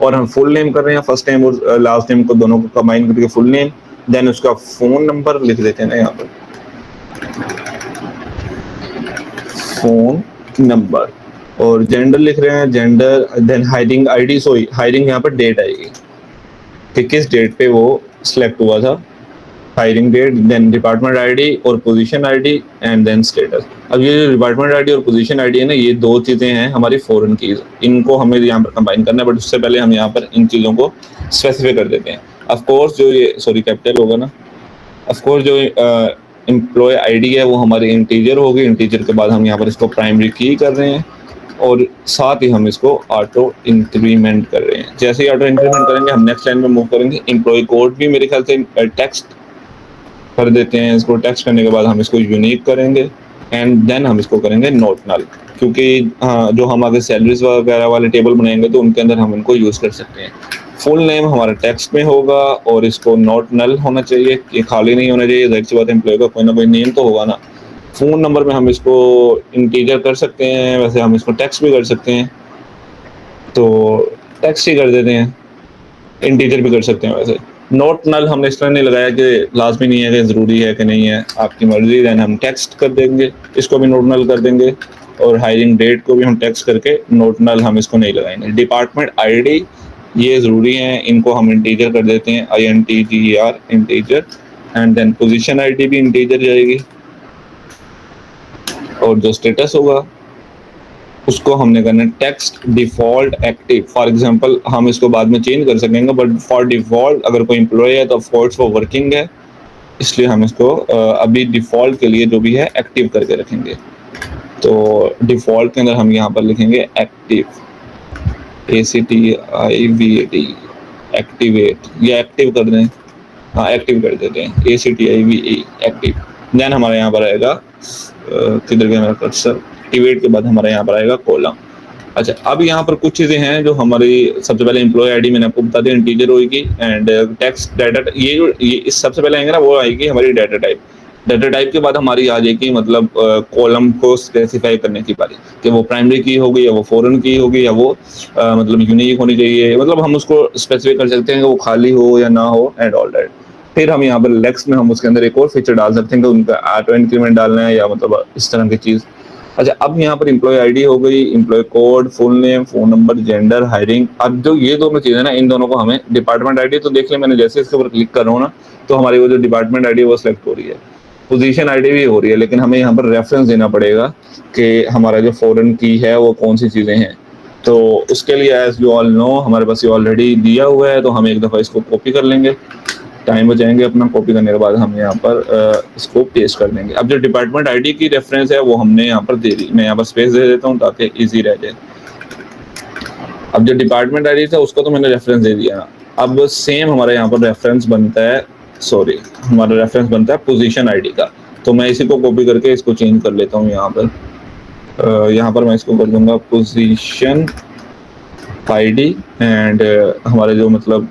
और हम फुल नेम कर रहे हैं, फर्स्ट नेम और लास्ट नेम को दोनों को कंबाइन करके फुल नेम, देन उसका फ़ोन नंबर लिख देते हैं ना यहाँ पर, फ़ोन नंबर, और जेंडर लिख रहे हैं, gender, then hiring ID, sorry hiring यहाँ पर डेट आएगी कि किस डेट पे वो सिलेक्ट हुआ था, hiring date, then department ID और position ID and then status. अब ये जो डिपार्टमेंट आईडी और पोजीशन आईडी है ना, ये दो चीज़ें हैं हमारी फॉरेन कीज, इनको हमें यहाँ पर कंबाइन करना है, बट उससे पहले हम यहाँ पर इन चीज़ों को स्पेसिफाई कर देते हैं। ऑफ कोर्स जो ये सॉरी कैपिटल होगा ना, ऑफ कोर्स जो एम्प्लॉय आईडी है वो हमारी इंटीजर होगी, इंटीजर के बाद हम यहाँ पर इसको प्राइमरी की कर रहे हैं और साथ ही हम इसको ऑटो इंक्रीमेंट कर रहे हैं। जैसे ही ऑटो इंक्रीमेंट करेंगे हम नेक्स्ट लाइन में मूव करेंगे। एम्प्लॉय कोड भी मेरे ख्याल से टेक्स्ट कर देते हैं, इसको टेक्स्ट करने के बाद हम इसको यूनिक करेंगे एंड देन हम इसको करेंगे नॉट नल, क्योंकि जो हम आगे सैलरीज वगैरह वाले टेबल बनाएंगे तो उनके अंदर हम इनको यूज़ कर सकते हैं। फुल नेम हमारा टेक्स्ट में होगा और इसको नॉट नल होना चाहिए, ये खाली नहीं होना चाहिए, जाहिर सी बात है एम्प्लॉय का कोई ना कोई नेम तो होगा ना। फ़ोन नंबर में हम इसको इंटीजर कर सकते हैं, वैसे हम इसको टेक्स्ट भी कर सकते हैं, तो टेक्स्ट ही कर देते हैं, इंटीजर भी कर सकते हैं। वैसे नॉट नल हमने इसलिए नहीं लगाया कि लाजमी नहीं है कि ज़रूरी है कि नहीं है, आपकी मर्जी, देन हम टेक्स्ट कर देंगे, इसको भी नॉट नल कर देंगे और हायरिंग डेट को भी हम टेक्स्ट करके नॉट नल हम इसको नहीं लगाएंगे। डिपार्टमेंट आईडी ये ज़रूरी है, इनको हम इंटीजर कर देते हैं, INTGER integer, and then position ID भी इंटीजर जाएगी और जो स्टेटस होगा उसको हमने करना है text default active. For example हम इसको बाद में चेंज कर सकेंगे, बट फॉर डिफ़ॉल्ट अगर कोई एम्प्लॉय है तो ऑफकोर्स वो वर्किंग है, इसलिए हम इसको अभी डिफ़ॉल्ट के लिए जो भी है एक्टिव करके रखेंगे। तो डिफ़ॉल्ट के अंदर हम यहाँ पर लिखेंगे एक्टिव, ACTIVAT, एक्टिवेट, या एक्टिव कर दें, हाँ एक्टिव कर देते हैं, ACTIVE एक्टिव। देन हमारे यहाँ पर आएगा किधर गया मेरा कर्सर, एक्टिवेट के बाद हमारे यहाँ पर आएगा कॉलम। अच्छा, अब यहाँ पर कुछ चीज़ें हैं जो हमारी, सबसे पहले एम्प्लॉय आईडी मैंने आपको बता दिया इंटीजर होगी, एंड टेक्स्ट डाटा, ये इस सबसे पहले आएंगे ना, वो आएगी हमारी डाटा टाइप। डाटा टाइप के बाद हमारी आ जाएगी मतलब कॉलम को स्पेसिफाई करने की बारी, कि वो प्राइमरी की होगी या वो फॉरेन की होगी या वो मतलब यूनिक होनी चाहिए, मतलब हम उसको स्पेसिफाई कर सकते हैं कि वो खाली हो या ना हो एंड ऑल दैट। फिर हम यहाँ पर लेक्स में हम उसके अंदर एक और फीचर डाल सकते हैं कि उनका ऑटो इंक्रीमेंट डालना है या मतलब इस तरह की चीज़। अच्छा, अब यहाँ पर एम्प्लॉय आईडी हो गई, employee code, full name, phone number, gender, hiring. अब जो ये दोनों चीज़ें ना, इन दोनों को हमें डिपार्टमेंट आईडी तो देख लें, मैंने जैसे इसके ऊपर क्लिक कर रहा हूँ ना तो हमारी वो जो डिपार्टमेंट आईडी वो सिलेक्ट हो रही है, पोजीशन आईडी भी हो रही है, लेकिन हमें यहाँ पर रेफरेंस देना पड़ेगा कि हमारा जो फॉरेन की है वो कौन सी चीज़ें हैं। तो उसके लिए एज यू ऑल नो हमारे पास ये ऑलरेडी दिया हुआ है, तो हम एक दफ़ा इसको कॉपी कर लेंगे, टाइम बचाएंगे अपना। कॉपी करने के बाद हम यहाँ पर इसको पेस्ट कर देंगे। अब जो डिपार्टमेंट आईडी की रेफरेंस है वो हमने यहाँ पर दे दी, मैं यहाँ पर स्पेस दे देता हूँ ताकि इजी रह जाए। अब जो डिपार्टमेंट आईडी था उसका तो मैंने रेफरेंस दे दिया। अब सेम हमारा यहाँ पर रेफरेंस बनता है, सॉरी हमारा रेफरेंस बनता है पोजीशन आईडी का। तो मैं इसी को कॉपी करके इसको चेंज कर लेता हूँ। यहाँ पर मैं इसको कर दूंगा पोजीशन आईडी, एंड हमारे जो मतलब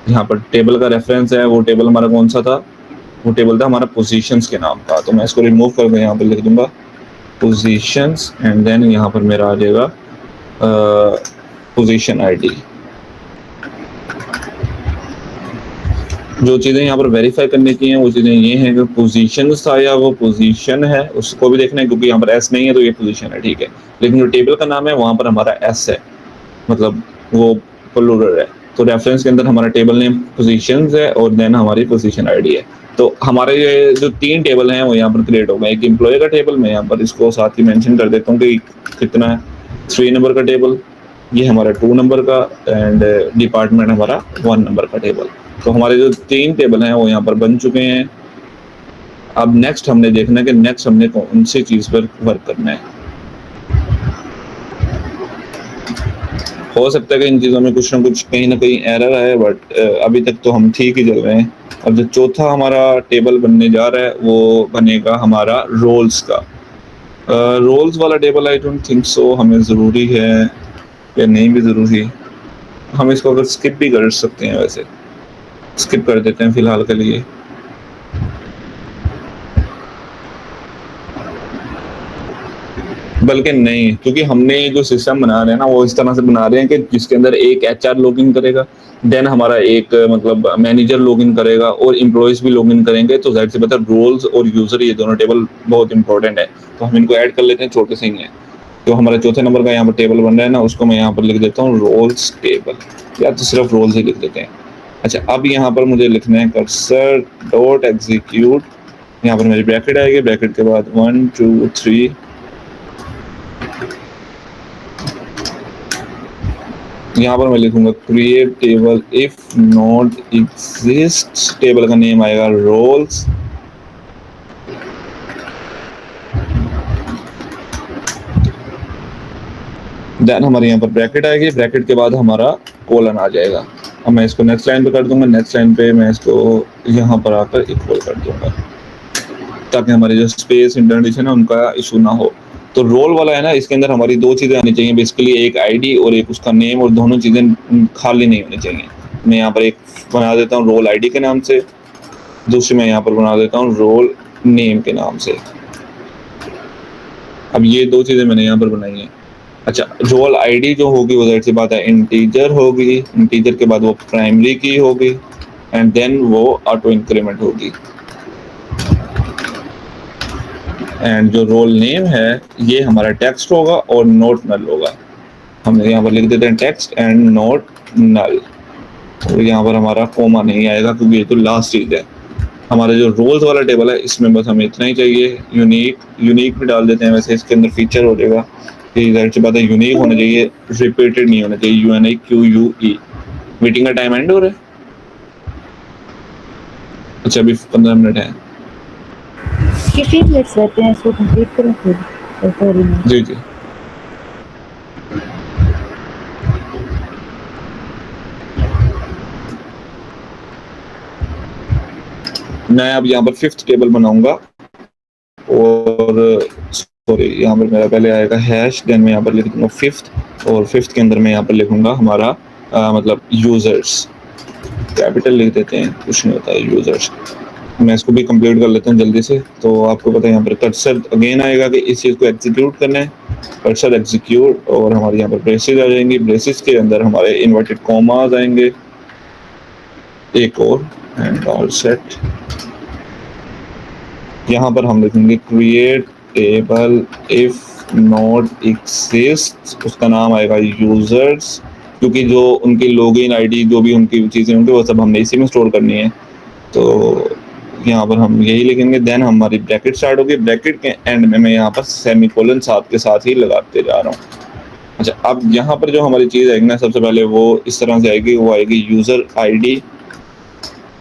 यहाँ पर टेबल का रेफरेंस है वो टेबल हमारा कौन सा था, वो टेबल था हमारा पोजीशंस के नाम का। तो मैं इसको रिमूव करके यहाँ पर लिख दूंगा पोजीशंस, एंड देन यहाँ पर मेरा आ जाएगा पोजीशन आईडी। जो चीज़ें यहाँ पर वेरीफाई करने की हैं वो चीज़ें ये हैं कि पोजीशन था या वो पोजीशन है, उसको भी देखना है, क्योंकि यहाँ पर एस नहीं है तो ये पोजीशन है, ठीक है। लेकिन जो टेबल का नाम है वहाँ पर हमारा एस है, मतलब वो प्लूरल है। तो रेफरेंस के अंदर हमारा टेबल नेम पोजीशंस है और देन हमारी पोजीशन आईडी है। तो हमारे ये जो तीन टेबल हैं वो यहाँ पर क्रिएट हो गए। एक एम्प्लॉय का टेबल, मैं यहाँ पर इसको साथ ही मेंशन कर देता हूँ कि कितना है, 3 नंबर का टेबल, ये हमारा 2 नंबर का, एंड डिपार्टमेंट हमारा 1 नंबर का टेबल। तो हमारे जो 3 टेबल हैं वो यहाँ पर बन चुके हैं। अब नेक्स्ट हमने देखना है कि नेक्स्ट हमने कौन सी चीज़ पर वर्क करना है। हो सकता है कि इन चीज़ों में कुछ ना कुछ कहीं ना कहीं एरर है, बट अभी तक तो हम ठीक ही चल रहे हैं। अब जो चौथा हमारा टेबल बनने जा रहा है वो बनेगा हमारा रोल्स का। रोल्स वाला table I don't think so हमें ज़रूरी है या नहीं भी ज़रूरी, हम इसको अगर स्किप भी कर सकते हैं, वैसे स्किप कर देते हैं फ़िलहाल के लिए। बल्कि नहीं, क्योंकि हमने जो सिस्टम बना रहे हैं ना वो इस तरह से बना रहे हैं कि जिसके अंदर एक एचआर लॉगिन करेगा, देन हमारा एक मतलब मैनेजर लॉगिन करेगा और एम्प्लॉइज भी लॉगिन करेंगे। तो जाहिर सी बात है रोल्स और यूजर ये दोनों टेबल बहुत इंपॉर्टेंट है, तो हम इनको ऐड कर लेते हैं, छोटे से ही हैं। तो हमारा चौथे नंबर का यहाँ पर टेबल बन रहा है ना, उसको मैं यहाँ पर लिख देता हूँ रोल्स टेबल, या तो सिर्फ रोल्स ही लिख देते हैं। अच्छा, अब यहाँ पर मुझे लिखना है कर्सर डॉट एग्जीक्यूट, यहाँ पर मेरी ब्रैकेट आएगी, ब्रैकेट के बाद 1 2 3, यहाँ पर मैं लिखूंगा create table if not exist, table का नेम आएगा रोल्स, देन हमारे यहाँ पर ब्रैकेट आएगी, ब्रैकेट के बाद हमारा कोलन आ जाएगा। अब मैं इसको नेक्स्ट लाइन पे कर दूंगा, नेक्स्ट लाइन पे मैं इसको यहाँ पर आकर इक्वल कर दूंगा ताकि हमारे जो स्पेस इंडेंटेशन है उनका इशू ना हो। तो रोल वाला है ना, इसके अंदर हमारी दो चीज़ें आनी चाहिए बेसिकली, एक आईडी और एक उसका नेम, और दोनों चीज़ें खाली नहीं होनी चाहिए। मैं यहाँ पर एक बना देता हूँ रोल आईडी के नाम से, दूसरी मैं यहाँ पर बना देता हूँ रोल नेम के नाम से। अब ये दो चीज़ें मैंने यहाँ पर बनाई हैं। अच्छा, रोल आईडी जो होगी वो जाहिर सी बात है इंटीजर होगी, इंटीजर के बाद वो प्राइमरी की होगी, एंड देन वो ऑटो इंक्रीमेंट होगी। एंड जो रोल नेम है ये हमारा टेक्स्ट होगा और नोट नल होगा। हम यहाँ पर लिख देते हैं टेक्स्ट एंड नोट नल, और यहाँ पर हमारा कोमा नहीं आएगा क्योंकि ये तो लास्ट चीज़ है। हमारा जो रोल्स वाला टेबल है इसमें बस हमें इतना ही चाहिए, यूनिक भी डाल देते हैं, वैसे इसके अंदर फीचर हो जाएगा कि जाहिर सी बात है यूनिक होना चाहिए, रिपीटेड नहीं होना चाहिए, UNIQUE। मीटिंग का टाइम एंड हो रहा है। अच्छा, अभी 15 मिनट है। 15 मिनट्स रहते हैं, इसको कंप्लीट करें फिर। जी जी, मैं अब यहाँ पर 5th टेबल बनाऊंगा, और सॉरी यहाँ पर मेरा पहले आएगा हैश, देन मैं यहाँ पर लिख दूंगा 5th, और 5th के अंदर मैं यहाँ पर लिखूंगा हमारा मतलब यूजर्स, कैपिटल लिख देते हैं, कुछ नहीं होता है यूजर्स। मैं इसको भी कंप्लीट कर लेता हूँ जल्दी से। तो आपको पता है यहाँ पर कर्सर अगेन आएगा कि इस चीज़ को एग्जीक्यूट करना है, कर्सर एग्जीक्यूट, और हमारे यहाँ पर ब्रेसेस आ जाएंगी, ब्रेसेस के अंदर हमारे इन्वर्टेड कॉमास आएंगे, एक और, एंड ऑल सेट। यहाँ पर हम लिखेंगे create table if not exist, उसका नाम आएगा यूजर्स, क्योंकि जो उनकी लॉगिन आईडी जो भी उनकी चीज़ें होंगी वो सब हमने इसी में स्टोर करनी है। तो यहाँ पर हम यही लिखेंगे, देन हमारी ब्रैकेट स्टार्ट होगी, ब्रैकेट के एंड में मैं यहाँ पर सेमीकोलन साथ के साथ ही लगाते जा रहा हूँ। अच्छा, अब यहाँ पर जो हमारी चीज़ आएगी ना, सबसे पहले वो इस तरह से आएगी, वो आएगी यूज़र आईडी,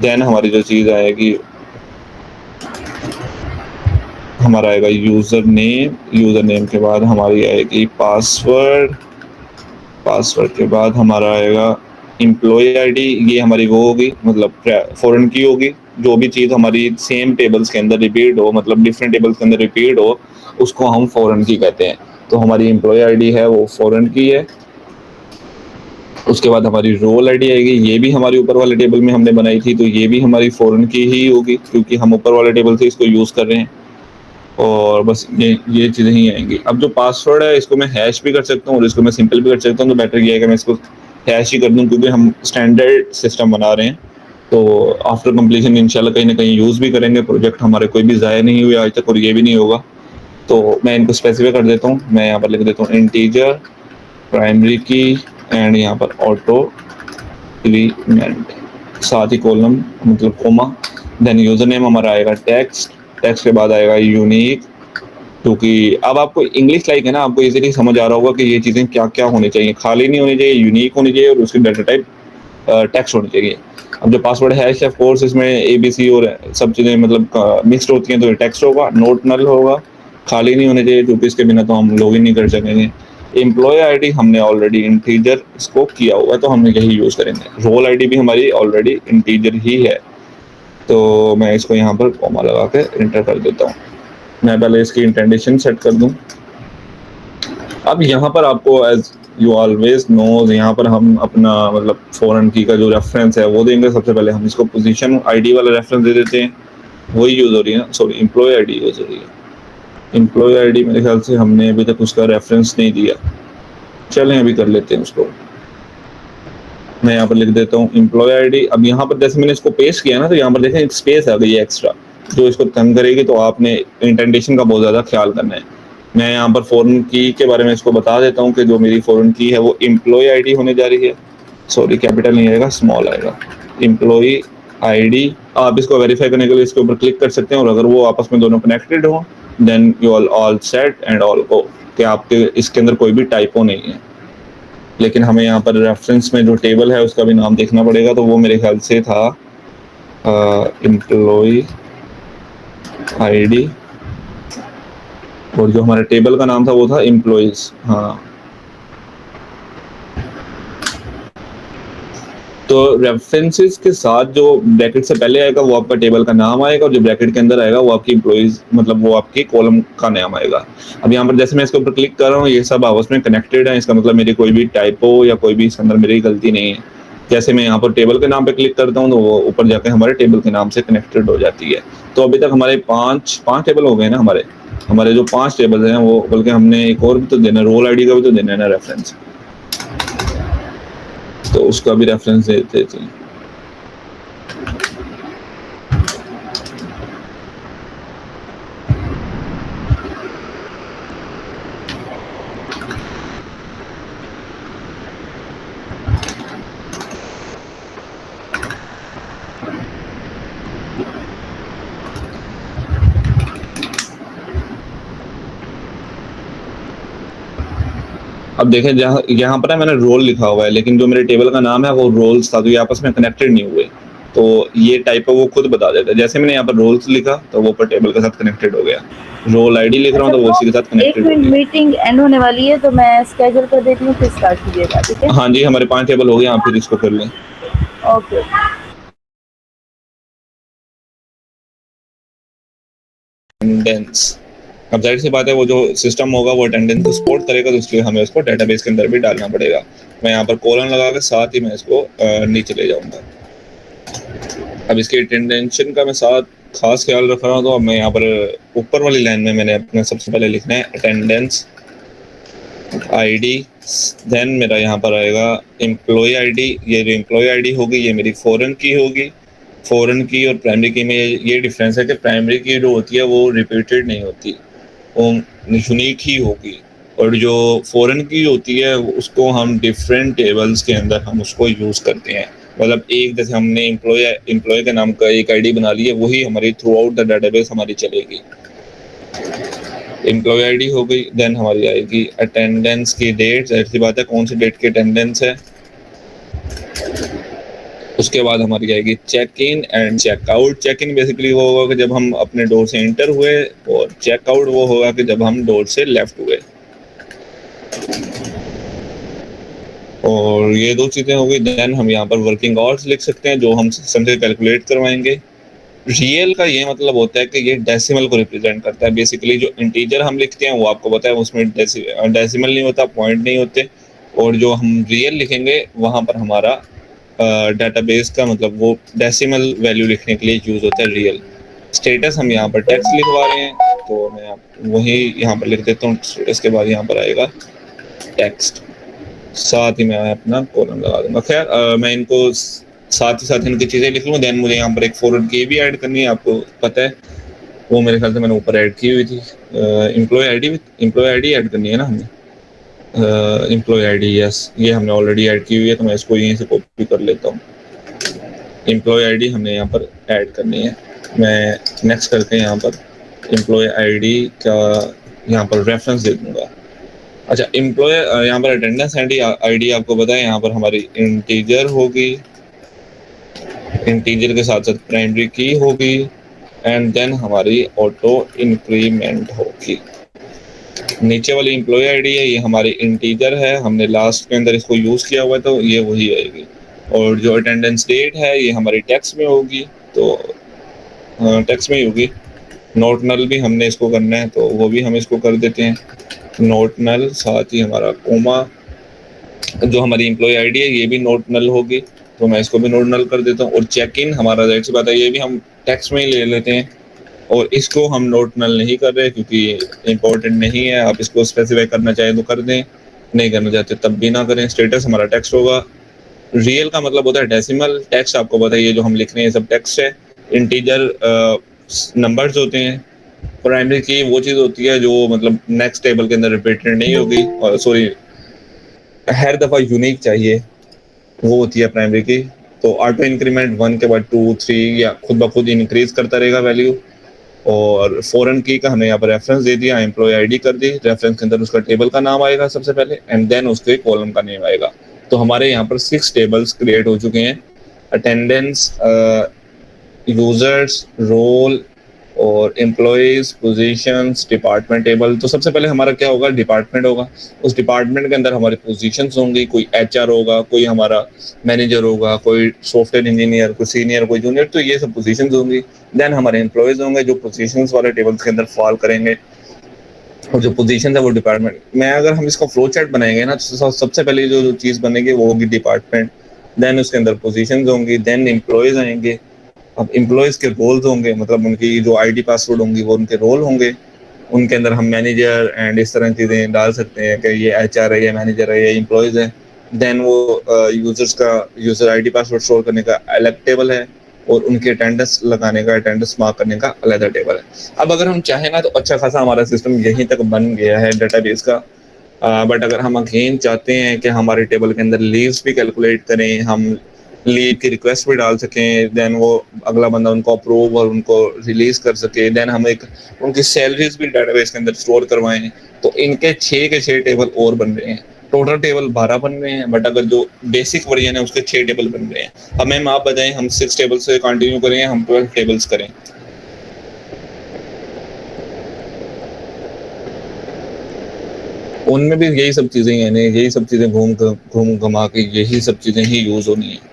देन हमारी जो चीज़ आएगी हमारा आएगा यूज़र नेम के बाद हमारी आएगी पासवर्ड, पासवर्ड के बाद हमारा आएगा एम्प्लॉय आईडी, ये हमारी वो होगी मतलब फॉरेन की होगी, जो भी चीज़ हमारी सेम टेबल्स के अंदर रिपीट हो, मतलब डिफरेंट टेबल्स के अंदर रिपीट हो, उसको हम फॉरेन की कहते हैं। तो हमारी एम्प्लॉय आईडी है वो फॉरेन की है। उसके बाद हमारी रोल आईडी आएगी, ये भी हमारी ऊपर वाले टेबल में हमने बनाई थी, तो ये भी हमारी फॉरेन की ही होगी क्योंकि हम ऊपर वाले टेबल से इसको यूज़ कर रहे हैं। और बस ये चीज़ें ही आएंगी। अब जो पासवर्ड है इसको मैं हैश भी कर सकता हूँ और इसको मैं सिंपल भी कर सकता हूँ, तो बेटर ये है कि मैं इसको हैश ही कर दूँ क्योंकि हम स्टैंडर्ड सिस्टम बना रहे हैं। तो आफ्टर कंप्लीशन इंशाल्लाह कहीं ना कहीं यूज़ भी करेंगे, प्रोजेक्ट हमारे कोई भी ज़ाया नहीं हुए आज तक और ये भी नहीं होगा। तो मैं इनको स्पेसिफाई कर देता हूँ, मैं यहाँ पर लिख देता हूँ इंटीजर प्राइमरी की एंड यहाँ पर ऑटो इंक्रीमेंट, साथ ही कॉलम मतलब कोमा, देन यूज़र नेम हमारा आएगा टेक्स्ट, टेक्स्ट के बाद आएगा यूनिक, क्योंकि अब आपको इंग्लिश लाइक है ना, आपको इजीली समझ आ रहा होगा कि ये चीज़ें क्या क्या होनी चाहिए, खाली नहीं होनी चाहिए, यूनिक होनी चाहिए और उसकी डाटा टाइप टेक्स्ट होनी चाहिए। अब जो पासवर्ड है ऑफ कोर्स इसमें ABC और सब चीज़ें मतलब मिक्सड होती हैं, तो टेक्स्ट होगा, नोट नल होगा, खाली नहीं होने चाहिए क्योंकि इसके बिना तो हम लॉग इन नहीं कर सकेंगे। एम्प्लॉय आईडी हमने ऑलरेडी इंटीजर इसको किया हुआ है तो हम यही यूज़ करेंगे। रोल आईडी भी हमारी ऑलरेडी इंटीजर ही है, तो मैं इसको यहाँ पर कॉमा लगा के इंटर कर देता हूँ। मैं पहले इसकी इंटेंडेशन सेट कर दूँ। अब यहाँ पर आपको एज यू ऑलवेज नो, यहाँ पर हम अपना मतलब फॉरेन की का जो रेफरेंस है वो देंगे। सबसे पहले हम इसको पोजीशन आईडी वाला रेफरेंस दे देते हैं, वही यूज़ हो रही है ना, सॉरी एम्प्लॉय आईडी यूज़ हो रही है। एम्प्लॉय आईडी मेरे ख्याल से हमने अभी तक उसका रेफरेंस नहीं दिया, चलें अभी कर लेते हैं उसको। मैं यहाँ पर लिख देता हूँ एम्प्लॉय आईडी। अब यहाँ पर जैसे मैंने इसको पेस्ट किया ना, तो यहाँ पर देखें एक स्पेस आ गई है एक्स्ट्रा, जो इसको तंग करेगी, तो आपने इंटेंटेशन का बहुत ज़्यादा ख्याल करना है। मैं यहाँ पर फॉरेन की के बारे में इसको बता देता हूँ कि जो मेरी फॉरेन की है वो एम्प्लॉय आईडी होने जा रही है। सॉरी, कैपिटल नहीं आएगा, स्मॉल आएगा। एम्प्लॉय आईडी, आप इसको वेरीफाई करने के लिए इसके ऊपर क्लिक कर सकते हैं, और अगर वो आपस में दोनों कनेक्टेड हो then you all set and all go, कि आपके इसके अंदर कोई भी टाइपो नहीं है। लेकिन हमें यहाँ पर रेफरेंस में जो टेबल है उसका भी नाम देखना पड़ेगा, तो वो मेरे ख्याल से था एम्प्लॉय आईडी, और जो हमारे टेबल का नाम था वो था एम्प्लॉयज। हाँ, तो रेफरेंसेस के साथ जो ब्रैकेट से पहले आएगा वो आपका टेबल का नाम आएगा, और जो ब्रैकेट के अंदर आएगा वो आपकी एम्प्लॉयज, मतलब वो आपकी कॉलम का नाम आएगा। अब यहाँ पर जैसे मैं इसके ऊपर क्लिक कर रहा हूँ, ये सब आपस में कनेक्टेड है, इसका मतलब मेरी कोई भी टाइपो या कोई भी इसके अंदर मेरी गलती नहीं है। जैसे मैं यहाँ पर टेबल के नाम पे क्लिक करता हूँ तो वो ऊपर जाकर हमारे टेबल के नाम से कनेक्टेड हो जाती है। तो अभी तक हमारे पांच टेबल हो गए ना हमारे जो 5 टेबल हैं वो, बल्कि हमने एक और भी तो देना, रोल आईडी का भी तो देना है ना रेफरेंस, तो उसका भी रेफरेंस देते थे। अब देखें, जहाँ यहाँ पर है मैंने रोल लिखा हुआ है, लेकिन जो मेरे टेबल का नाम है वो रोल्स था, तो ये आपस में कनेक्टेड नहीं हुए, तो ये टाइप वो खुद बता देता है। जैसे मैंने यहाँ पर रोल्स लिखा तो वो पर टेबल के साथ कनेक्टेड हो गया, रोल आईडी लिख रहा हूँ तो वो उसी के साथ एक कनेक्टेड हो मिनट, गया। मीटिंग एंड होने वाली है तो मैं स्केड्यूल कर देती हूँ, फिर स्टार्ट कीजिएगा, ठीक है? हाँ जी, हमारे 5 टेबल हो गए, आप फिर इसको कर लें। ओके। अटेंडेंस, अब जाहिर सी बात है वो जो सिस्टम होगा वो अटेंडेंस को सपोर्ट करेगा, तो इसलिए हमें उसको डेटाबेस के अंदर भी डालना पड़ेगा। मैं यहाँ पर कोलन लगा के साथ ही मैं इसको नीचे ले जाऊँगा। अब इसके अटेंडेंशन का मैं साथ खास ख्याल रख रहा हूँ, तो अब मैं यहाँ पर ऊपर वाली लाइन में मैंने अपने सबसे पहले लिखना है अटेंडेंस आईडी, देन मेरा यहाँ पर आएगा एम्प्लॉय आईडी। ये जो एम्प्लॉय आईडी होगी ये मेरी फॉरेन की होगी। फॉरेन की और प्राइमरी की में ये डिफरेंस है कि प्राइमरी की जो होती है वो रिपीटेड नहीं होती, वो यूनिक ही होगी, और जो फॉरेन की होती है उसको हम डिफरेंट टेबल्स के अंदर हम उसको यूज़ करते हैं। मतलब एक जैसे हमने एम्प्लॉय के नाम का एक आईडी बना ली है, वही हमारी थ्रू आउट द डाटाबेस हमारी चलेगी। एम्प्लॉय आईडी हो गई, देन हमारी आएगी अटेंडेंस की डेट, ऐसी बात है कौन सी डेट की अटेंडेंस है। उसके बाद हमारी आएगी check in and checkout. Check in basically वो होगा कि जब हम अपने डोर से एंटर हुए, और चेकआउट वो होगा कि जब हम डोर से लेफ्ट हुए। और ये 2 चीज़ें हो गई। देन हम यहाँ पर वर्किंग आवर्स लिख सकते हैं जो हम सिस्टम से कैलकुलेट करवाएंगे। रियल का ये मतलब होता है कि ये डेसिमल को रिप्रेजेंट करता है। बेसिकली जो इंटीजर हम लिखते हैं वो आपको पता है उसमें डेसिमल नहीं होता, पॉइंट नहीं होते, और जो हम रियल लिखेंगे वहाँ पर हमारा डेटाबेस का मतलब वो डेसिमल वैल्यू लिखने के लिए यूज़ होता है रियल। स्टेटस हम यहाँ पर टेक्स्ट लिखवा रहे हैं, तो मैं वही यहाँ पर लिख देता हूँ। स्टेटस के बाद यहाँ पर आएगा टेक्स्ट, साथ ही मैं अपना कॉलम लगा दूंगा। खैर मैं इनको साथ ही साथ इनकी चीज़ें लिख लूँ। देन मुझे यहाँ पर एक फॉरवर्ड की भी ऐड करनी है, आपको पता है वो मेरे ख्याल से मैंने ऊपर ऐड की हुई थी। एम्प्लॉय आईडी ऐड करनी है ना हमें, एम्प्लॉय आईडी, यस, ये हमने ऑलरेडी ऐड की हुई है, तो मैं इसको यहीं से कॉपी कर लेता हूँ। एम्प्लॉय आईडी हमने यहाँ पर ऐड करनी है। मैं नेक्स्ट करके यहाँ पर एम्प्लॉय आईडी का यहाँ पर रेफरेंस दे दूँगा। अच्छा, एम्प्लॉय यहाँ पर अटेंडेंस आईडी आपको पता है यहाँ पर हमारी इंटीजर होगी, इंटीजर के साथ साथ प्राइमरी की होगी, एंड देन हमारी ऑटो इंक्रीमेंट होगी। नीचे वाली एम्प्लॉय आईडी है, ये हमारी इंटीजर है, हमने लास्ट के अंदर इसको यूज़ किया हुआ है, तो ये वही आएगी। और जो अटेंडेंस डेट है ये हमारी टेक्स्ट में होगी, तो टेक्स्ट में ही होगी। नोट नल भी हमने इसको करना है, तो वो भी हम इसको कर देते हैं नोट नल, साथ ही हमारा कोमा। जो हमारी एम्प्लॉय आईडी है ये भी नोट नल होगी, तो मैं इसको भी नोट नल कर देता हूँ। और चेक इन हमारा जाहिर सी बात है ये भी हम टेक्स्ट में ही ले लेते हैं, और इसको हम नोट नल नहीं कर रहे क्योंकि इम्पोर्टेंट नहीं है। आप इसको स्पेसिफाई करना चाहें तो कर दें, नहीं करना चाहते तब भी ना करें। स्टेटस हमारा टेक्स्ट होगा। रियल का मतलब होता है डेसिमल। टेक्स्ट आपको पता है ये जो हम लिख रहे हैं सब टेक्स्ट है। इंटीजर नंबर्स होते हैं। प्राइमरी की वो चीज़ होती है जो मतलब नेक्स्ट टेबल के अंदर रिपीटेड नहीं होगी, और सॉरी हर दफ़ा यूनिक चाहिए, वो होती है प्राइमरी की। तो ऑटो इंक्रीमेंट 1 के बाद 2 3 या खुद ब खुद इंक्रीज करता रहेगा वैल्यू। और फॉरेन की का हमने यहाँ पर रेफरेंस दे दिया, एम्प्लॉय आईडी कर दी। रेफरेंस के अंदर उसका टेबल का नाम आएगा सबसे पहले, एंड देन उसके कॉलम का नेम आएगा। तो हमारे यहाँ पर 6 टेबल्स क्रिएट हो चुके हैं। अटेंडेंस, यूजर्स, रोल और एम्प्लॉयज, पोजीशंस, डिपार्टमेंट टेबल। तो सबसे पहले हमारा क्या होगा, डिपार्टमेंट होगा। उस डिपार्टमेंट के अंदर हमारी पोजीशंस होंगी। कोई एचआर होगा, कोई हमारा मैनेजर होगा, कोई सॉफ्टवेयर इंजीनियर, कोई सीनियर, कोई जूनियर, तो ये सब पोजीशंस होंगी। देन हमारे एम्प्लॉयज होंगे जो पोजीशंस वाले टेबल्स के अंदर फॉल करेंगे, और जो पोजीशन है वो डिपार्टमेंट में। अगर हम इसका फ्लो चार्ट बनाएंगे ना, तो सबसे पहले जो चीज़ बनेगी वो होगी डिपार्टमेंट। देन उसके अंदर पोजीशंस होंगी, देन एम्प्लॉयज आएंगे। अब एम्प्लॉयज के रोल्स होंगे, मतलब उनकी जो आईडी पासवर्ड होंगी वो उनके रोल होंगे। उनके अंदर हम मैनेजर एंड इस तरह चीज़ें डाल सकते हैं कि ये एचआर है, ये मैनेजर है, ये एम्प्लॉयज है। देन वो यूजर्स का यूजर आईडी पासवर्ड स्टोर करने का अलग टेबल है, और उनके अटेंडेंस लगाने का, अटेंडेंस मार्क करने का अलग टेबल है। अब अगर हम चाहें ना तो अच्छा खासा हमारा सिस्टम यहीं तक बन गया है डेटाबेस का। बट अगर हम अगेन चाहते हैं कि हमारे टेबल के अंदर लीव्स भी कैलकुलेट करें, हम लीव की रिक्वेस्ट भी डाल सकें, देन वो अगला बंदा उनको अप्रूव और उनको रिलीज कर सके, देन हम एक उनकी सैलरीज भी डेटाबेस के अंदर स्टोर करवाएं, तो इनके 6 के 6 टेबल और बन रहे हैं। टोटल टेबल 12 बन रहे हैं, बट अगर जो बेसिक वर्जन है उसके 6 टेबल बन रहे हैं। अब मैम आप बताएं, हम 6 टेबल से कंटिन्यू करें, हम 12 टेबल्स करें? उनमें भी यही सब चीजें हैं, यही सब चीजें घूम घुमा के यही सब चीजें ही यूज होनी है।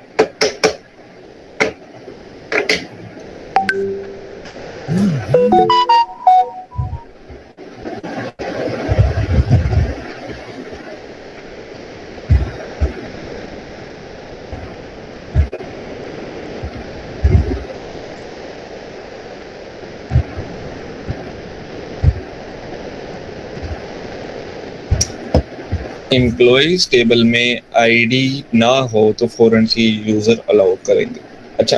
एम्प्लॉइज टेबल में आईडी ना हो तो फॉरेन की यूजर अलाउ करेंगे। अच्छा,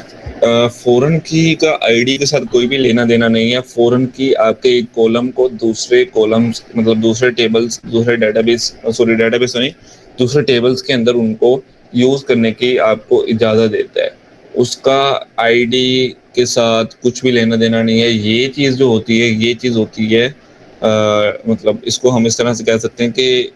फॉरेन की का आईडी के साथ कोई भी लेना देना नहीं है। फॉरेन की आपके एक कॉलम को दूसरे कॉलम्स, मतलब दूसरे टेबल्स, दूसरे डेटाबेस, सॉरी डेटाबेस नहीं, दूसरे टेबल्स के अंदर उनको यूज करने की आपको इजाजत देता है। उसका आईडी के साथ कुछ भी लेना देना नहीं है। ये चीज जो होती है, ये चीज होती है मतलब इसको हम इस तरह से कह सकते हैं कि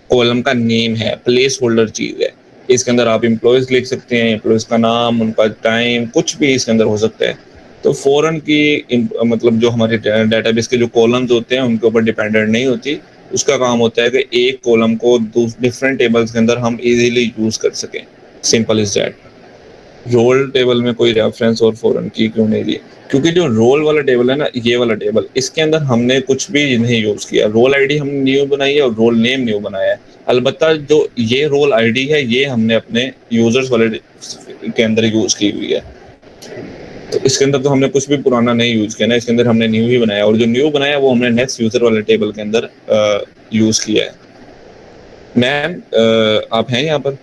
कॉलम का नेम है, प्लेस होल्डर चीज है। इसके अंदर आप एम्प्लॉयज लिख सकते हैं, एम्प्लॉयज का नाम, उनका टाइम, कुछ भी इसके अंदर हो सकता है। तो फॉरेन की मतलब जो हमारे डेटाबेस के जो कॉलम्स होते हैं उनके ऊपर डिपेंडेंट नहीं होती। उसका काम होता है कि एक कॉलम को डिफरेंट टेबल्स के अंदर हम इजीली यूज कर सकें। Simple is that. Role table में कोई रेफरेंस और फॉरेन की क्यों नहीं दी? क्योंकि जो रोल वाला टेबल है ना, ये वाला टेबल, इसके अंदर हमने कुछ भी नहीं यूज किया। रोल आईडी हमने न्यू बनाई है और रोल नेम न्यू बनाया है। अलबत्ता जो ये रोल आईडी है ये हमने अपने यूजर्स वाले के अंदर यूज की हुई है। तो इसके अंदर तो हमने कुछ भी पुराना नहीं यूज किया ना, इसके अंदर हमने न्यू ही बनाया, और जो न्यू बनाया वो हमने नेक्स्ट यूजर वाले टेबल के अंदर यूज किया है। मैम आप हैं यहाँ पर?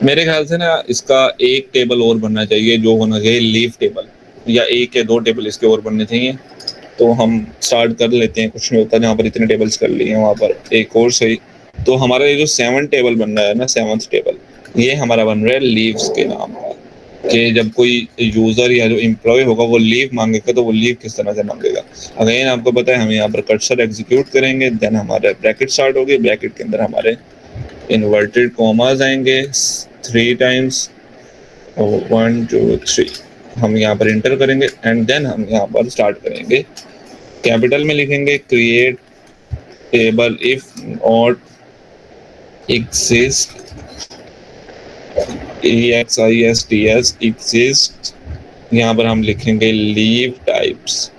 मेरे ख्याल से ना इसका एक टेबल और बनना चाहिए, जो होना चाहिए लीव टेबल, या एक या 2 टेबल इसके और बनने चाहिए। तो हम स्टार्ट कर लेते हैं, कुछ नहीं होता। जहाँ पर इतने टेबल्स कर लिए हैं वहाँ पर एक और सही। तो हमारा ये जो 7 टेबल बन रहा है ना, 7th टेबल, ये हमारा बन रहा है लीव्स के नाम का। कि जब कोई यूजर या जो एम्प्लॉय होगा वो लीव मांगेगा तो वो लीव किस तरह से मांगेगा। अगेन आपको पता है, हम यहाँ पर कर्सर एग्जीक्यूट करेंगे, देन हमारा ब्रैकेट स्टार्ट होगी। ब्रैकेट के अंदर हमारे इन्वर्टेड कॉमास आएंगे 3 टाइम्स, 1 2 3। हम यहाँ पर इंटर करेंगे एंड देन हम यहाँ पर स्टार्ट करेंगे। कैपिटल में लिखेंगे create table if not exist, EXISTS exist। यहाँ पर हम लिखेंगे लीव टाइप्स।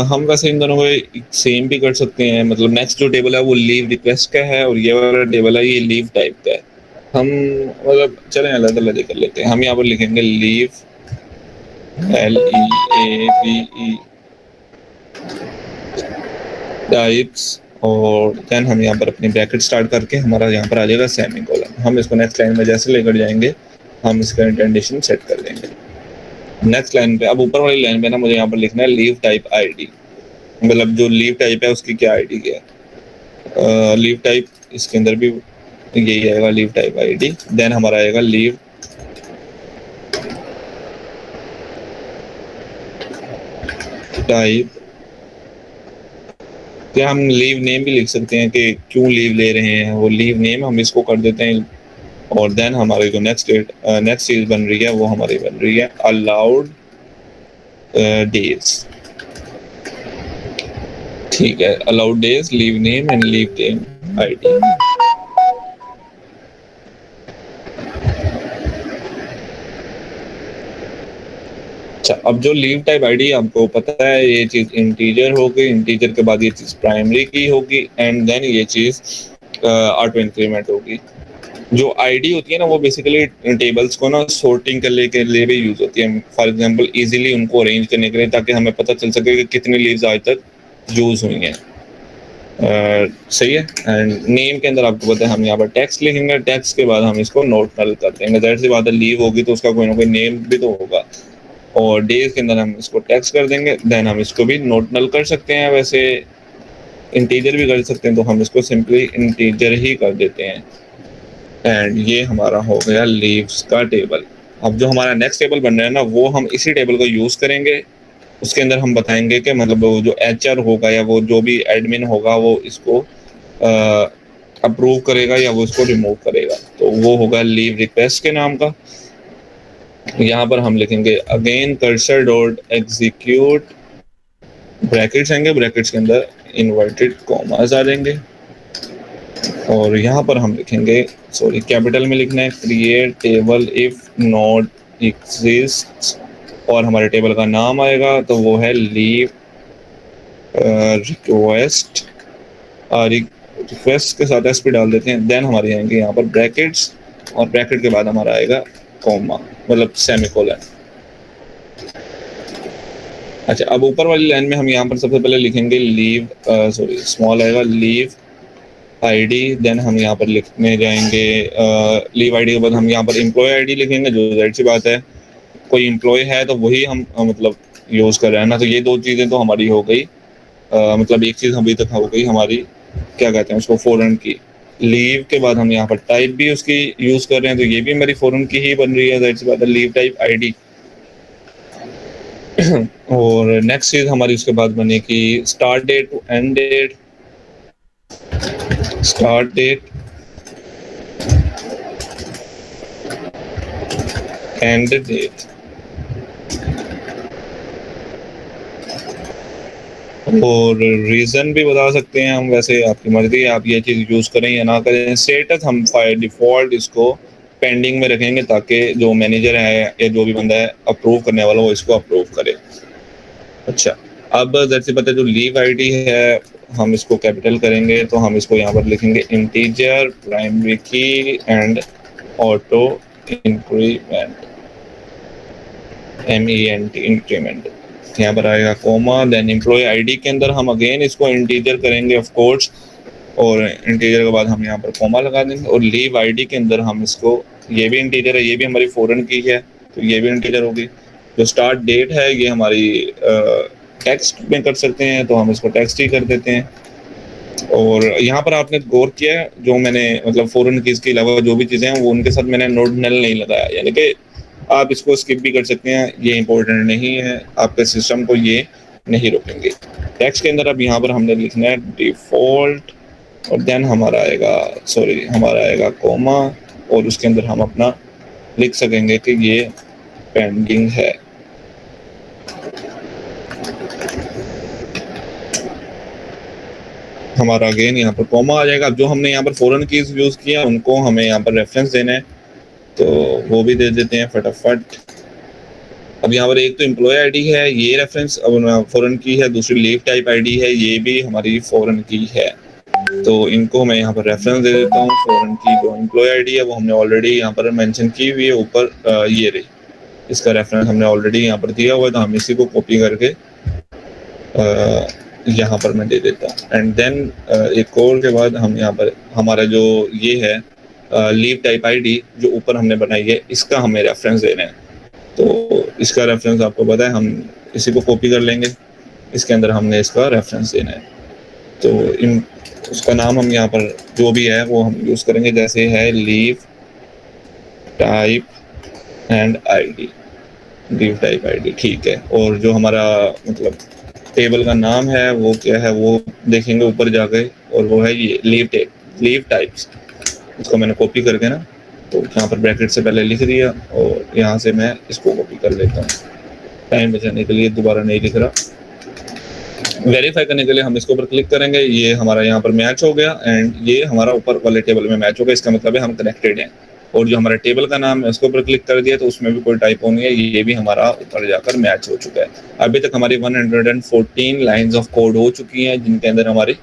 हम वैसे इन दोनों को सेम भी कर सकते हैं। मतलब नेक्स्ट जो टेबल है वो लीव रिक्वेस्ट का है और ये वाला टेबल है ये लीव टाइप का है। हम मतलब चलें अलग अलग कर लेते हैं। हम यहाँ पर लिखेंगे लीव LEAVE टाइप्स और देन हम यहाँ पर अपनी ब्रैकेट स्टार्ट करके हमारा यहाँ पर आ जाएगा सेमीकोलन। हम इसको नेक्स्ट लाइन में जैसे लेकर जाएंगे हम इसका इंडेंटेशन सेट कर देंगे। नेक्स्ट लाइन पे अब ऊपर वाली लाइन पे ना मुझे यहाँ पर लिखना है लीव टाइप आईडी, मतलब जो लीव टाइप है उसकी क्या आईडी है। लीव टाइप इसके अंदर भी यही आएगा लीव टाइप आईडी। देन हमारा आएगा लीव टाइप, क्या हम लीव नेम भी लिख सकते हैं कि क्यों लीव ले रहे हैं, वो लीव नेम हम इसको कर देते हैं। और देन हमारी जो नेक्स्ट चीज बन रही है वो हमारी बन रही है अलाउड डेज। ठीक है, allowed days, leave name and leave type ID. अच्छा, अब जो लीव टाइप आईडी आपको पता है ये चीज इंटीजर होगी, इंटीजर के बाद ये चीज प्राइमरी की होगी एंड देन ये चीज ऑटो इंक्रीमेंट होगी। जो आईडी होती है ना वो बेसिकली टेबल्स को ना सॉर्टिंग करने के लिए भी यूज होती है। फॉर एग्जांपल इजीली उनको अरेंज करने के लिए, ताकि हमें पता चल सके कि कितनी लीव्स आज तक यूज हुई हैं। सही है। एंड नेम के अंदर आपको पता है हम यहाँ पर टेक्स्ट लिखेंगे, टेक्स्ट के बाद हम इसको नोट नल कर देंगे। दैट सी बात है, लीव होगी तो उसका कोई ना कोई नेम भी तो होगा। और डेज के अंदर हम इसको टेक्स्ट कर देंगे। देन हम इसको भी नोट नल कर सकते हैं, वैसे इंटीजर भी कर सकते हैं, तो हम इसको सिंपली इंटीजर ही कर देते हैं। एंड ये हमारा हो गया लीव्स का टेबल। अब जो हमारा नेक्स्ट टेबल बन रहा है ना वो हम इसी टेबल को यूज करेंगे। उसके अंदर हम बताएंगे कि मतलब वो जो HR होगा या वो जो भी एडमिन होगा वो इसको अप्रूव करेगा या वो इसको रिमूव करेगा, तो वो होगा लीव रिक्वेस्ट के नाम का। यहाँ पर हम लिखेंगे again cursor dot execute, brackets आएंगे, ब्रैकेट्स के अंदर इन्वर्टेड कॉमास आ जाएंगे और यहाँ पर हम लिखेंगे, सॉरी कैपिटल में लिखना है, create table if not exist और हमारे टेबल का नाम आएगा तो वो है लीव रिक्वेस्ट। रिक्वेस्ट के साथ SP डाल देते हैं। देन हमारे आएंगे यहाँ पर ब्रैकेट्स और ब्रैकेट के बाद हमारा आएगा कॉमा, मतलब सेमीकोलन। अच्छा, अब ऊपर वाली लाइन में हम यहाँ पर सबसे पहले लिखेंगे लीव, सॉरी स्मॉल आएगा लीव आईडी। देन हम यहाँ पर लिखने जाएंगे लीव आईडी के बाद हम यहाँ पर एम्प्लॉय आईडी लिखेंगे, जो जाहिर सी बात है कोई एम्प्लॉय है तो वही हम मतलब यूज कर रहे हैं ना। तो ये दो चीजें तो हमारी हो गई, मतलब एक चीज अभी तक हो गई हमारी, क्या कहते हैं उसको, फॉरेन की। लीव के बाद हम यहाँ पर टाइप भी उसकी यूज कर रहे हैं, तो ये भी हमारी फॉरेन की ही बन रही है, जाहिर सी बात है, लीव टाइप आईडी। और नेक्स्ट चीज हमारी उसके बाद बनेगी start date to end date, start date end date. और रीजन भी बता सकते हैं हम, वैसे आपकी मर्जी है, आप ये चीज यूज करें या ना करें। स्टेटस हम डिफॉल्ट इसको पेंडिंग में रखेंगे ताकि जो मैनेजर है या जो भी बंदा है अप्रूव करने वाला वो इसको अप्रूव करे। अच्छा, अब जैसे पता है जो लीव आईडी है हम इसको कैपिटल करेंगे, तो हम इसको यहाँ पर लिखेंगे इंटीजर प्राइमरी की and auto increment, MENT increment. यहाँ पर आएगा कोमा। देन एम्प्लॉय आईडी के अंदर हम अगेन इसको इंटीजर करेंगे ऑफ कोर्स, और इंटीजर के बाद हम यहाँ पर कोमा लगा देंगे। और लीव आईडी के अंदर हम इसको, ये भी इंटीजर है, ये भी हमारी फॉरेन की है तो ये भी इंटीजर होगी। जो स्टार्ट डेट है ये हमारी टेक्स्ट में कर सकते हैं, तो हम इसको टेक्स्ट ही कर देते हैं। और यहाँ पर आपने गौर किया है, जो मैंने मतलब फॉरेन कीज के अलावा जो भी चीज़ें हैं वो उनके साथ मैंने नोट नल नहीं लगाया, यानी कि आप इसको स्किप भी कर सकते हैं, ये इंपॉर्टेंट नहीं है, आपके सिस्टम को ये नहीं रोकेंगे। टेक्स्ट के अंदर अब यहाँ पर हमने लिखना है डिफॉल्ट और देन हमारा आएगा कोमा और उसके अंदर हम अपना लिख सकेंगे कि ये पेंडिंग है। हमारा अगेन यहाँ पर कोमा आ जाएगा। अब जो हमने यहाँ पर फॉरेन कीज यूज किया उनको हमें यहाँ पर रेफरेंस देना है, तो वो भी दे देते हैं फटाफट। अब यहाँ पर एक तो एम्प्लॉय आईडी है, ये रेफरेंस अब फॉरेन की है, दूसरी लीव टाइप आईडी है, ये भी हमारी फॉरेन की है। तो इनको मैं यहाँ पर रेफरेंस दे देता हूँ। फॉरेन की जो एम्प्लॉय आईडी है वो हमने ऑलरेडी यहाँ पर मेंशन की हुई है ऊपर, ये रही, इसका रेफरेंस हमने ऑलरेडी यहाँ पर दिया हुआ है, तो हम इसी को कॉपी करके यहाँ पर मैं दे देता हूँ। एंड देन एक और के बाद हम यहाँ पर हमारा जो ये है लीव टाइप आईडी जो ऊपर हमने बनाई है, इसका हमें रेफरेंस देना है। तो इसका रेफरेंस आपको पता है, हम इसी को कॉपी कर लेंगे, इसके अंदर हमने इसका रेफरेंस देना है। तो इन उसका नाम हम यहाँ पर जो भी है वो हम यूज़ करेंगे, जैसे है leave type and ID, leave type ID, ठीक है। और जो हमारा मतलब टेबल का नाम है वो क्या है वो देखेंगे ऊपर जाके, और वो है ये लीव टाइप्स। इसको मैंने कॉपी करके ना, तो यहाँ पर ब्रैकेट से पहले लिख दिया और यहाँ से मैं इसको कॉपी कर लेता हूँ, टाइम बचाने के लिए दोबारा नहीं लिख रहा। वेरीफाई करने के लिए हम इसके ऊपर क्लिक करेंगे, ये हमारा यहाँ पर मैच हो गया एंड ये हमारा ऊपर वाले टेबल में मैच हो गया, इसका मतलब है हम कनेक्टेड हैं। और जो हमारा टेबल का नाम है उसके ऊपर क्लिक कर दिया तो उसमें भी कोई टाइपो नहीं है, ये भी हमारा ऊपर जाकर मैच हो चुका है। अभी तक हमारी 114 लाइंस ऑफ कोड हो चुकी हैं, जिनके अंदर हमारे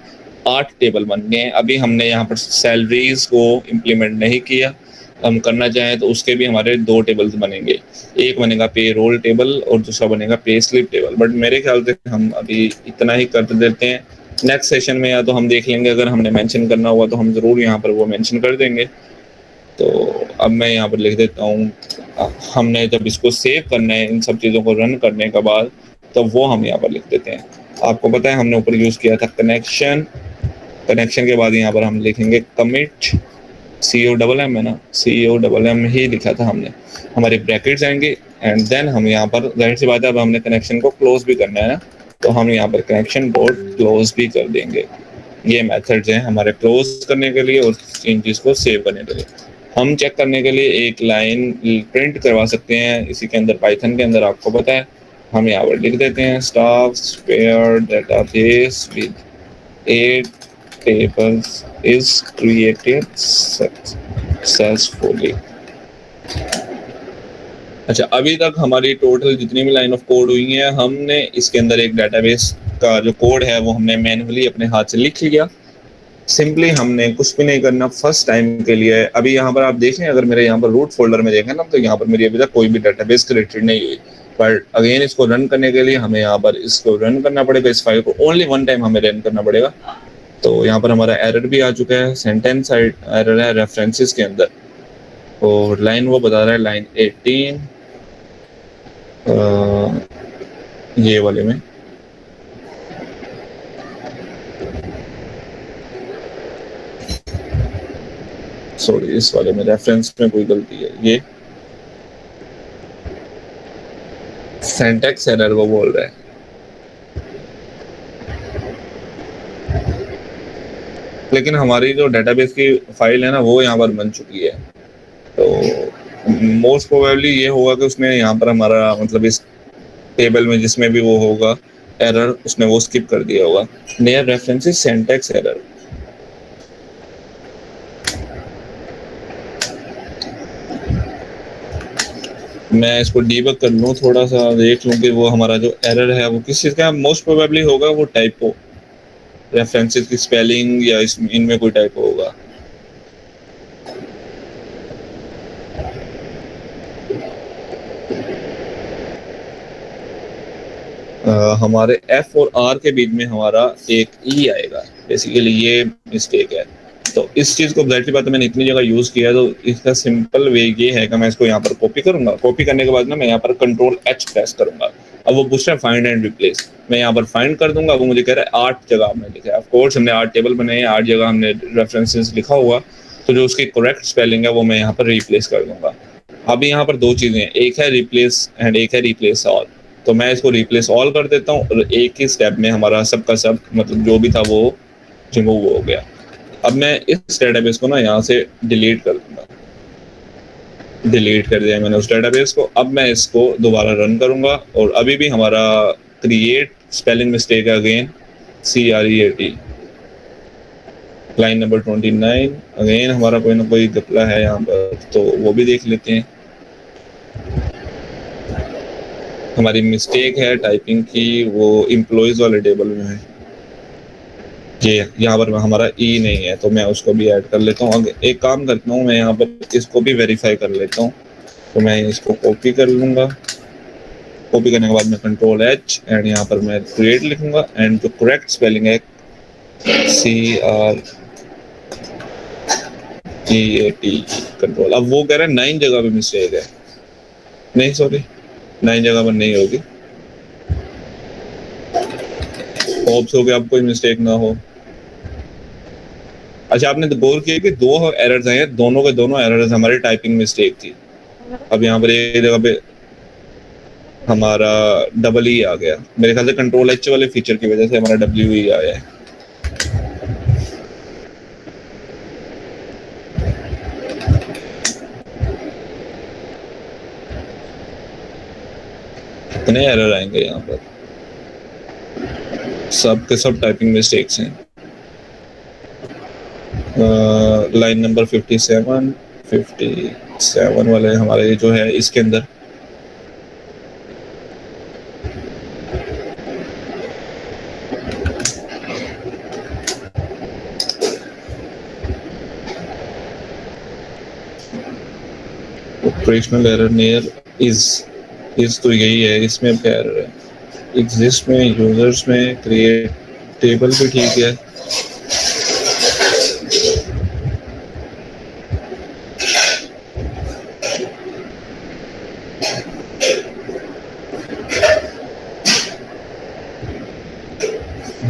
8 टेबल बन गए हैं। अभी हमने यहाँ पर सैलरीज को इम्प्लीमेंट नहीं किया, हम करना चाहें तो उसके भी हमारे 2 टेबल्स बनेंगे, एक बनेगा पे रोल टेबल और दूसरा बनेगा पे स्लिप टेबल। बट मेरे ख्याल से हम अभी इतना ही कर देते हैं, नेक्स्ट सेशन में या तो हम देख लेंगे, अगर हमने मेंशन करना हुआ तो हम ज़रूर यहाँ पर वो मेंशन कर देंगे। तो अब मैं यहाँ पर लिख देता हूँ, हमने जब इसको सेव करना है इन सब चीज़ों को रन करने के बाद, तो वो हम यहाँ पर लिख देते हैं। आपको पता है हमने ऊपर यूज़ किया था कनेक्शन के बाद यहाँ पर हम लिखेंगे कमिट, COMM है ना, COMM ही लिखा था हमने। हमारे ब्रैकेट्स आएंगे एंड देन हम यहाँ पर, जाहिर सी बात है अब हमने कनेक्शन को क्लोज भी करना है ना, तो हम यहाँ पर कनेक्शन डॉट क्लोज भी कर देंगे। ये मेथड्स हैं हमारे क्लोज करने के लिए और इन चीज़ को सेव करने के लिए। हम चेक करने के लिए एक लाइन प्रिंट करवा सकते हैं इसी के अंदर, पाइथन के अंदर, आपको पता है। हम यहाँ पर लिख देते हैं staff spare database with 8 tables is created successfully। अच्छा, अभी तक हमारी टोटल जितनी भी लाइन ऑफ कोड हुई है, हमने इसके अंदर एक डेटाबेस का जो कोड है वो हमने मैन्युअली अपने हाथ से लिख लिया। सिंपली हमने कुछ भी नहीं करना फर्स्ट टाइम के लिए। अभी यहाँ पर आप देखें, अगर मेरे यहाँ पर रूट फोल्डर में देखें ना, तो यहाँ पर मेरी अभी तक कोई भी डेटाबेस क्रिएटेड नहीं हुई। बट अगेन इसको रन करने के लिए हमें यहाँ पर इसको रन करना पड़ेगा, इस फाइल को ओनली 1 टाइम हमें रन करना पड़ेगा। तो यहाँ पर हमारा एरर भी आ चुका है, सेंटेंस एरर है रेफरेंसेस के अंदर, और लाइन वो बता रहा है लाइन 18 ये वाले में। सॉरी, इस वाले में रेफरेंस में कोई गलती है, ये सिंटैक्स एरर वो बोल रहा है। लेकिन हमारी जो डेटाबेस की फाइल है ना वो यहाँ पर बन चुकी है, तो मोस्ट प्रोबेबली ये होगा कि उसने यहाँ पर हमारा मतलब इस टेबल में जिसमें भी वो होगा एरर, उसने वो स्किप कर दिया होगा। Near references syntax error. मैं इसको डीबग कर लूँ, थोड़ा सा देख लूँ कि वो हमारा जो एरर है वो किस चीज़ का। मोस्ट प्रोबेबली होगा वो टाइपो, रेफरेंसेस की स्पेलिंग या इनमें कोई टाइपो होगा। हमारे F और R के बीच में हमारा एक E आएगा, बेसिकली ये मिस्टेक है। तो इस चीज़ को जाहिर सी बात है मैंने इतनी जगह यूज़ किया, तो इसका सिंपल वे ये है कि मैं इसको यहाँ पर कॉपी करूँगा। कॉपी करने के बाद ना मैं यहाँ पर Ctrl+H प्रेस करूँगा। अब वो पूछ रहा है फाइंड एंड रिप्लेस, मैं यहाँ पर फाइंड कर दूंगा। वो मुझे कह रहा है 8 जगह हमने लिखा है। ऑफ कोर्स हमने 8 टेबल बनाए हैं, 8 जगह हमने रेफरेंसेस लिखा हुआ, तो जो उसकी करेक्ट स्पेलिंग है वो मैं यहाँ पर रिप्लेस कर दूंगा। अभी यहाँ पर 2 चीज़ें हैं, एक है रिप्लेस एंड एक है रिप्लेस ऑल। तो मैं इसको रिप्लेस ऑल कर देता हूँ और एक ही स्टेप में हमारा सब का सब मतलब जो भी था वो रिमूव हो गया। अब मैं इस डेटाबेस को ना यहाँ से डिलीट कर दूंगा। डिलीट कर दिया मैंने उस डेटाबेस को। अब मैं इसको दोबारा रन करूंगा और अभी भी हमारा क्रिएट स्पेलिंग मिस्टेक है again, CREAT, line number 29। Again हमारा कोई ना कोई गपला है यहाँ पर, तो वो भी देख लेते हैं। हमारी मिस्टेक है टाइपिंग की, वो एम्प्लॉयज वाले टेबल में है। ये यहाँ पर हमारा ई नहीं है, तो मैं उसको भी ऐड कर लेता हूँ। एक काम करता हूँ, मैं यहाँ पर इसको भी वेरीफाई कर लेता हूँ। तो मैं इसको कॉपी कर लूँगा, कॉपी करने के बाद मैं कंट्रोल एच एंड यहाँ पर मैं क्रिएट लिखूंगा एंड जो करेक्ट स्पेलिंग है CREAT कंट्रोल। अब वो कह रहा है 9 जगह पे मिस्टेक है, नहीं सॉरी 9 जगह पर नहीं होगी, होप्स हो कि अब कोई मिस्टेक ना हो। अच्छा, आपने तो गौर किया कि 2 एरर्स आए हैं, दोनों के दोनों एरर्स हमारी टाइपिंग मिस्टेक थी। अब यहाँ पर एक जगह पे हमारा डबल ई आ गया, मेरे ख्याल से कंट्रोल एच वाले फीचर की वजह से हमारा WE आया है। कितने एरर आएंगे यहाँ पर, सब के सब टाइपिंग मिस्टेक्स हैं। लाइन नंबर 57 वाले हमारे जो है इसके अंदर ऑपरेशनल एरर नियर इज तो यही है, इसमें क्या एरर है? एग्जिस्ट में, यूजर्स में, क्रिएट टेबल भी ठीक है।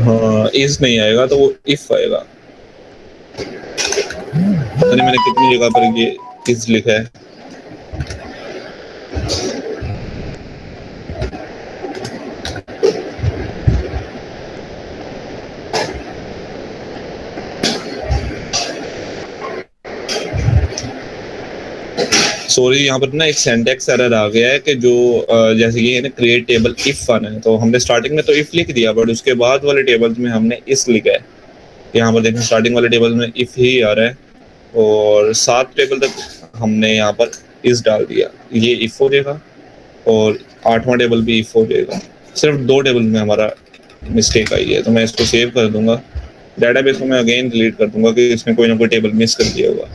हाँ, इज नहीं आएगा तो वो इफ आएगा। पता नहीं मैंने कितनी जगह पर ये इज लिखा है। सॉरी, यहाँ पर ना एक सिंटैक्स एरर आ गया है कि जो जैसे कि है ना क्रिएट टेबल इफ वन है, तो हमने स्टार्टिंग में तो इफ लिख दिया, बट उसके बाद वाले टेबल्स में हमने इस लिखा है। यहाँ पर देखें स्टार्टिंग वाले टेबल में इफ ही आ रहा है और 7 टेबल तक हमने यहाँ पर इस डाल दिया, ये इफ हो जाएगा और 8वां टेबल भी इफ हो जाएगा। सिर्फ 2 टेबल में हमारा मिस्टेक आई है, तो मैं इसको सेव कर दूंगा। डेटाबेस को मैं अगेन डिलीट कर दूंगा कि इसमें कोई ना कोई टेबल मिस कर दिया होगा।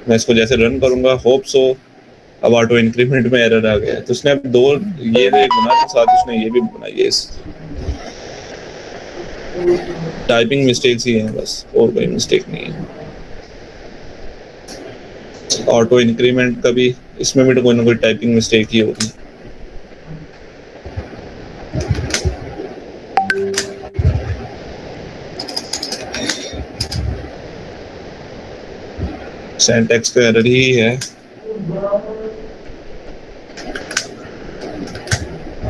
मैं इसको जैसे रन करूंगा, होप सो अब ऑटो इंक्रीमेंट में एरर आ गया है, तो उसने अब 2 ये एक बना के साथ उसने ये भी बनाई है। इस टाइपिंग मिस्टेक्स ही हैं बस, और कोई मिस्टेक नहीं है। ऑटो इंक्रीमेंट का भी, इसमें भी तो कोई ना कोई टाइपिंग मिस्टेक ही होगी। सिंटैक्स का एरर ही है।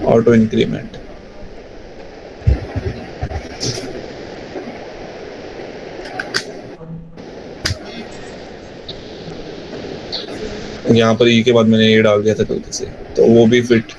ऑटो इंक्रीमेंट यहाँ पर ई के बाद मैंने ये डाल दिया था गलती से, तो वो भी फिट।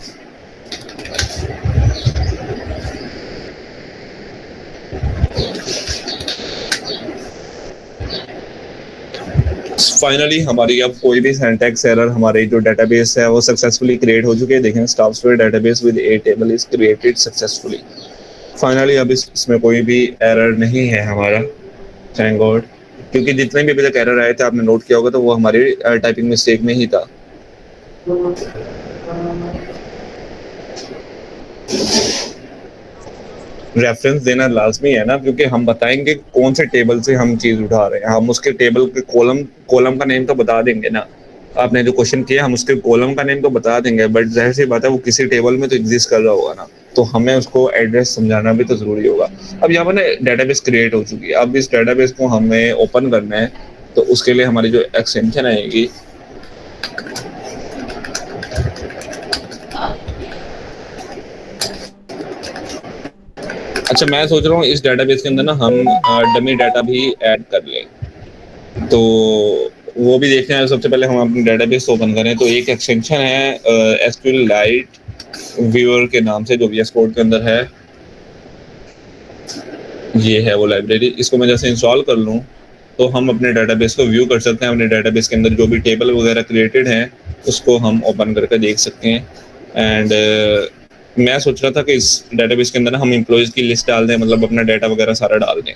फाइनली हमारी अब कोई भी सिंटैक्स एरर हमारे जो डेटाबेस है वो सक्सेसफुली क्रिएट हो चुके हैं। देखें staffsware database with a table is created successfully. Finally अब इसमें कोई भी एरर नहीं है हमारा, थैंक गॉड, क्योंकि जितने भी अभी तक एरर आए थे आपने नोट किया होगा तो वो हमारी टाइपिंग मिस्टेक में ही था। रेफरेंस देना लाजमी है ना, क्योंकि हम बताएंगे कौन से टेबल से हम चीज उठा रहे हैं। हम उसके टेबल के कॉलम का नेम तो बता देंगे ना। आपने जो क्वेश्चन किया हम उसके कॉलम का नेम तो बता देंगे, बट जाहिर सी बात है वो किसी टेबल में तो एग्जिस्ट कर रहा होगा ना, तो हमें उसको एड्रेस समझाना भी तो जरूरी होगा। अब यहाँ पर ना डेटाबेस क्रिएट हो चुकी है, अब इस डेटाबेस को हमें ओपन करना है, तो उसके लिए हमारी जो एक्सटेंशन आएगी अच्छा, मैं सोच रहा हूँ इस डेटाबेस के अंदर ना हम डमी डाटा भी ऐड कर लें, तो वो भी देखते हैं। सबसे पहले हम अपनी डेटाबेस ओपन करें, तो एक एक्सटेंशन है SQLite व्यूअर के नाम से, जो VS कोड के अंदर है। ये है वो लाइब्रेरी, इसको मैं जैसे इंस्टॉल कर लूँ तो हम अपने डेटाबेस को व्यू कर सकते हैं। अपने डेटाबेस के अंदर जो भी टेबल वगैरह क्रिएटेड हैं उसको हम ओपन करके देख सकते हैं। एंड मैं सोच रहा था कि इस डेटाबेस के अंदर ना हम एम्प्लॉयज़ की लिस्ट डाल दें, मतलब अपना डाटा वगैरह सारा डाल दें।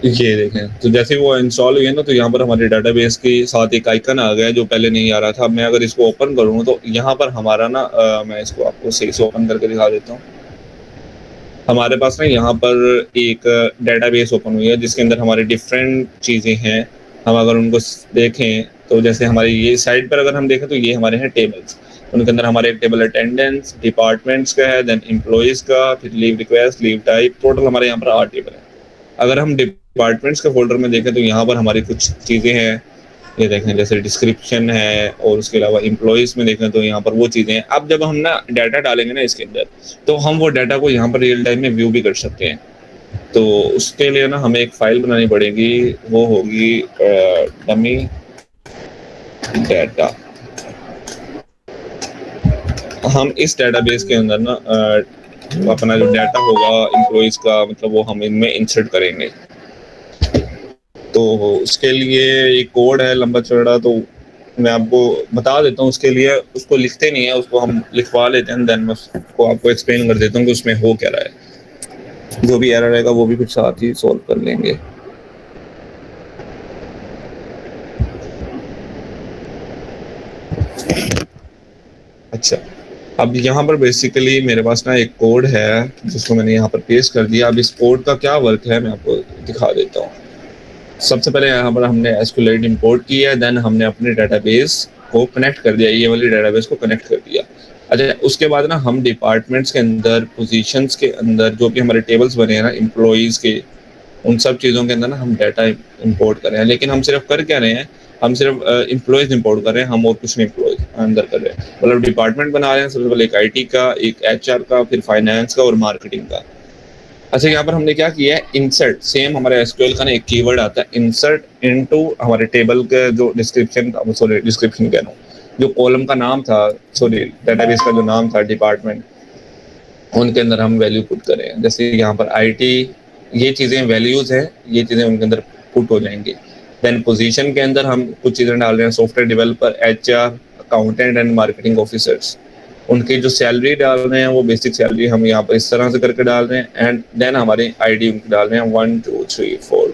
ये देखें, तो जैसे वो इंस्टॉल हुई है ना, तो यहाँ पर हमारे डेटाबेस के साथ एक आइकन आ गया है जो पहले नहीं आ रहा था। मैं अगर इसको ओपन करूँ तो यहाँ पर हमारा ना मैं इसको आपको सही से ओपन करके दिखा देता हूँ। हमारे पास ना यहाँ पर एक डेटाबेस ओपन हुई है जिसके अंदर हमारी डिफरेंट चीज़ें हैं। हम अगर उनको देखें तो जैसे हमारी ये साइड पर अगर हम देखें तो ये हमारे हैं टेबल्स। उनके अंदर हमारे एक टेबल अटेंडेंस, डिपार्टमेंट्स का है, देन एम्प्लॉयज़ का, फिर leave request, leave type, total हमारे यहाँ पर 8 टेबल है। अगर हम डिपार्टमेंट्स के फोल्डर में देखें तो यहाँ पर हमारी कुछ चीज़ें हैं, ये देखें जैसे डिस्क्रिप्शन है, और उसके अलावा एम्प्लॉयज़ में देखें तो यहाँ पर वो चीज़ें हैं। अब जब हम ना डाटा डालेंगे ना इसके अंदर, तो हम वो डाटा को यहाँ पर रियल टाइम में व्यू भी कर सकते हैं। तो उसके लिए ना हमें एक फ़ाइल बनानी पड़ेगी, वो होगी डमी डाटा। हम इस डेटाबेस के अंदर ना अपना जो डाटा होगा एम्प्लॉयज़ का, मतलब वो हम इनमें इंसर्ट करेंगे। तो उसके लिए एक कोड है लंबा चौड़ा, तो मैं आपको बता देता हूँ। उसके लिए उसको लिखते नहीं है, उसको हम लिखवा लेते हैं, देन मैं उसको आपको एक्सप्लेन कर देता हूँ कि उसमें हो क्या रहा है। जो भी एरर रहेगा वो भी कुछ साथ ही सॉल्व कर लेंगे। अच्छा, अब यहाँ पर बेसिकली मेरे पास ना एक कोड है जिसको मैंने यहाँ पर पेस्ट कर दिया। अब इस कोड का क्या वर्क है मैं आपको दिखा देता हूँ। सबसे पहले यहाँ पर हमने SQLite इंपोर्ट किया है, देन हमने अपने डेटाबेस को कनेक्ट कर दिया, ये वाली डेटाबेस को कनेक्ट कर दिया। अच्छा, उसके बाद ना हम डिपार्टमेंट्स के अंदर, पोजीशंस के अंदर जो भी हमारे टेबल्स बने हैं ना एम्प्लॉयज़ के, उन सब चीज़ों के अंदर ना हम डाटा इंपोर्ट कर रहे हैं। लेकिन हम सिर्फ कर क्या रहे हैं, हम सिर्फ एम्प्लॉयज़ इंपोर्ट कर रहे हैं, हम और कुछ नहीं एम्प्लॉयज़ अंदर कर रहे हैं। मतलब डिपार्टमेंट बना रहे हैं, सबसे पहले एक IT का, एक HR का, फिर फाइनेंस का और मार्केटिंग का। अच्छा, यहाँ पर हमने क्या किया है, इंसर्ट, सेम हमारे SQL का ना एक कीवर्ड आता है इंसर्ट इनटू हमारे टेबल के जो डिस्क्रिप्शन, सॉरी डिस्क्रिप्शन कह रहा हूँ, जो कॉलम का नाम था, सॉरी डेटाबेस का जो नाम था डिपार्टमेंट, उनके अंदर हम वैल्यू पुट करें। जैसे यहाँ पर IT, ये चीज़ें वैल्यूज़ हैं, ये चीज़ें उनके अंदर पुट हो जाएंगी। देन पोजीशन के अंदर हम कुछ चीज़ें डाल रहे हैं, software developer, HR, accountant and marketing officers. उनकी जो सैलरी डाल रहे हैं वो बेसिक सैलरी हम यहाँ पर इस तरह से करके डाल रहे हैं। एंड देन हमारी ID उनकी डाल रहे हैं 1 2 3 4।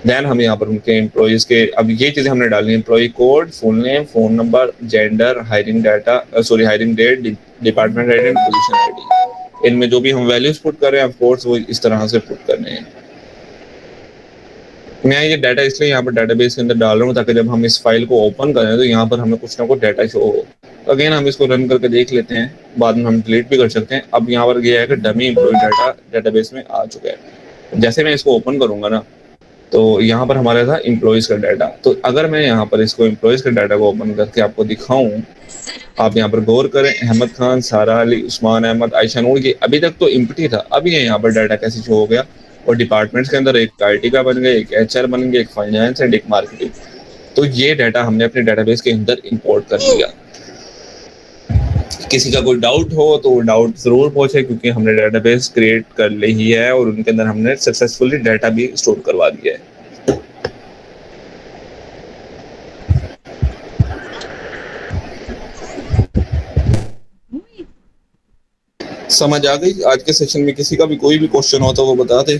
देन हम यहाँ पर उनके एम्प्लॉयज़ के, अब ये चीज़ें हमने डालनी है, employee code, full name, phone number, gender, hiring data, sorry hiring date, department ID and position ID। इनमें जो भी हम वैल्यूज पुट कर रहे हैं, ऑफ कोर्स वो इस तरह से पुट करने हैं। मैं ये डाटा इसलिए यहाँ पर डेटाबेस के अंदर डाल रहा हूँ ताकि जब हम इस फाइल को ओपन करें तो यहाँ पर हमें कुछ ना कुछ डाटा शो हो। अगेन हम इसको रन करके देख लेते हैं, बाद में हम डिलीट भी कर सकते हैं। अब यहाँ पर यह है कि डमी एम्प्लॉय डाटा डेटाबेस में आ चुका है। जैसे मैं इसको ओपन करूंगा ना, तो यहाँ पर हमारा था एम्प्लॉयज़ का डाटा। तो अगर मैं यहाँ पर इसको एम्प्लॉयज़ के डाटा को ओपन करके आपको दिखाऊं, आप यहाँ पर गौर करें, अहमद खान, सारा अली, उस्मान अहमद, आयशा नूर, ये अभी तक तो एम्प्टी था, अब ये यहाँ पर डाटा कैसे शो हो गया। और डिपार्टमेंट्स के अंदर एक IT का बन गया, एक HR बन गया, एक फाइनेंस एंड एक मार्केटिंग। तो ये डाटा हमने अपने डेटाबेस के अंदर इंपोर्ट कर लिया। किसी का कोई डाउट हो तो डाउट जरूर पूछे, क्योंकि हमने डेटाबेस क्रिएट कर ली ही है और उनके अंदर हमने सक्सेसफुली डाटा भी स्टोर करवा दिया है। समझ आ गई? आज के सेशन में किसी का भी कोई भी क्वेश्चन हो तो वो बता दे।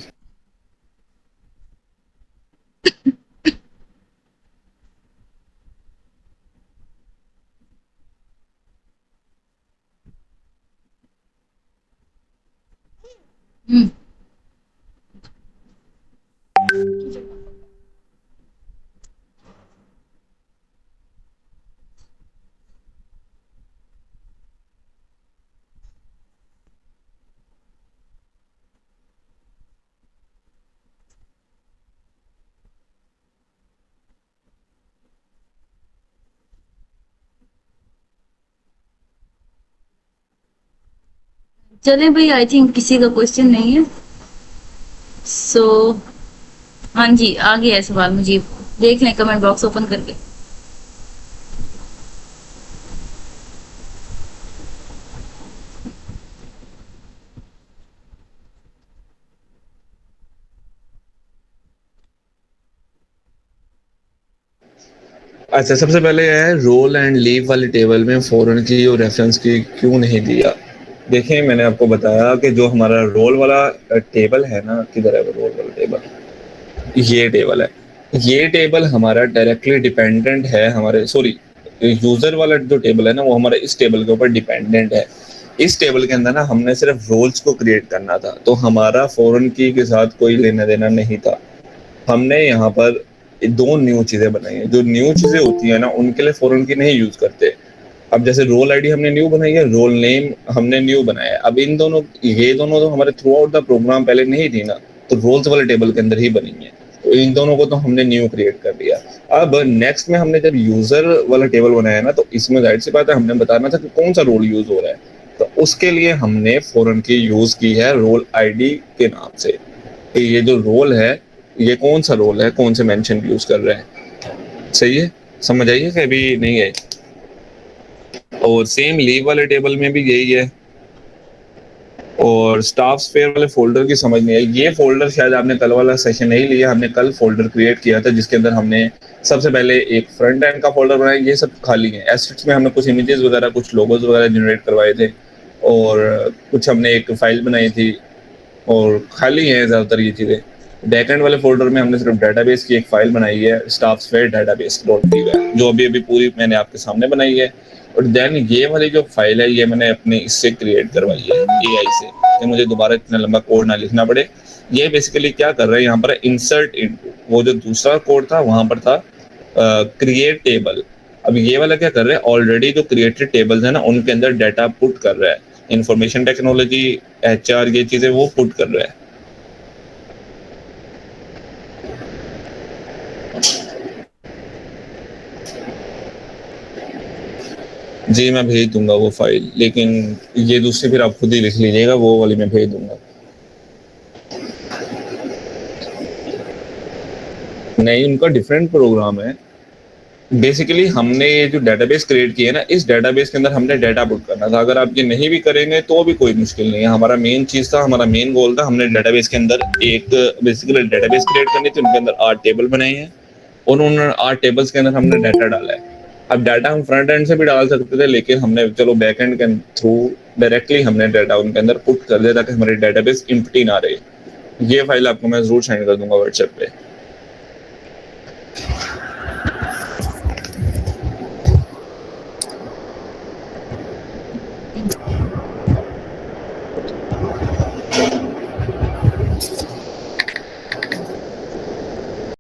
चले भाई, आई थिंक किसी का क्वेश्चन नहीं है। सो हाँ जी, आ गया है सवाल, मुझे देख लें कमेंट बॉक्स ओपन करके। अच्छा, सबसे पहले है रोल एंड लीव वाली टेबल में फॉरेन की और रेफरेंस की क्यों नहीं दिया। देखिए, मैंने आपको बताया कि जो हमारा रोल वाला टेबल है ना, किधर है वो रोल वाला टेबल, ये टेबल है, ये टेबल हमारा डायरेक्टली डिपेंडेंट है हमारे यूजर वाला जो टेबल है ना, वो हमारे इस टेबल के ऊपर डिपेंडेंट है। इस टेबल के अंदर ना हमने सिर्फ रोल्स को क्रिएट करना था, तो हमारा फॉरेन की के साथ कोई लेना देना नहीं था। हमने यहाँ पर दो न्यू चीजें बनाई है। जो न्यू चीजें होती है ना, उनके लिए फॉरेन की नहीं यूज करते। अब जैसे रोल आईडी हमने न्यू बनाई है, रोल नेम हमने न्यू बनाया है। अब ये दोनों तो हमारे थ्रू आउट द प्रोग्राम पहले नहीं थी ना, तो रोल्स वाले टेबल के अंदर ही बनी है, तो इन दोनों को तो हमने न्यू क्रिएट कर दिया। अब नेक्स्ट में हमने जब यूजर वाला टेबल बनाया ना, तो इसमें जाहिर सी बात है हमने बताना था कि कौन सा रोल यूज हो रहा है, तो उसके लिए हमने फॉरेन की यूज की है रोल आईडी के नाम से। कि ये जो रोल है, ये कौन सा रोल है, कौन से मेंशन यूज कर रहे हैं। सही है, समझ आइए कि अभी नहीं है। और सेम लीव वाले टेबल में भी यही है। और स्टाफ स्फेयर वाले फोल्डर की समझ नहीं आई। ये फोल्डर शायद आपने कल वाला सेशन नहीं लिया, हमने कल फोल्डर क्रिएट किया था जिसके अंदर हमने सबसे पहले एक फ्रंट एंड का फोल्डर बनाया। ये सब खाली है। एसेट्स में हमने कुछ इमेजेस वगैरह, कुछ लोगोस वगैरह जनरेट करवाए थे, और कुछ हमने एक फाइल बनाई थी, और खाली है ज़्यादातर ये चीज़ें। बैकएंड वाले फोल्डर में हमने सिर्फ डेटाबेस की एक फाइल बनाई है, स्टाफ स्फेयर डेटाबेस जो अभी पूरी मैंने आपके सामने बनाई है। और देन ये वाली जो फाइल है, ये मैंने अपने इससे क्रिएट करवाई है एआई से, कि मुझे दोबारा इतना लंबा कोड ना लिखना पड़े। ये बेसिकली क्या कर रहे हैं यहाँ पर, इंसर्ट इनटू, वो जो दूसरा कोड था वहां पर था क्रिएट टेबल। अब ये वाला क्या कर रहा है, ऑलरेडी जो क्रिएटेड टेबल्स है ना, उनके अंदर डाटा पुट कर रहा है। इंफॉर्मेशन टेक्नोलॉजी, एचआर, ये चीजें वो पुट कर रहा है। जी मैं भेज दूंगा वो फाइल, लेकिन ये दूसरी फिर आप खुद ही लिख लीजिएगा, वो वाली मैं भेज दूंगा। नहीं, उनका डिफरेंट प्रोग्राम है। बेसिकली हमने ये जो डेटाबेस क्रिएट किया है ना, इस डेटाबेस के अंदर हमने डाटा पुट करना था। अगर आप ये नहीं भी करेंगे तो भी कोई मुश्किल नहीं है। हमारा मेन चीज था, हमारा मेन गोल था, हमने डेटाबेस के अंदर एक बेसिकली डेटाबेस क्रिएट करनी थी। उनके अंदर 8 टेबल बनाए हैं, और उन 8 टेबल्स के अंदर हमने डाटा डाला है। अब डाटा हम फ्रंट एंड से भी डाल सकते थे, लेकिन हमने चलो बैक एंड के थ्रू डायरेक्टली हमने डाटा उनके अंदर पुट कर दिया, ताकि हमारी डेटाबेस एम्प्टी ना रहे। ये फाइल आपको मैं जरूर सेंड कर दूंगा व्हाट्सएप पे।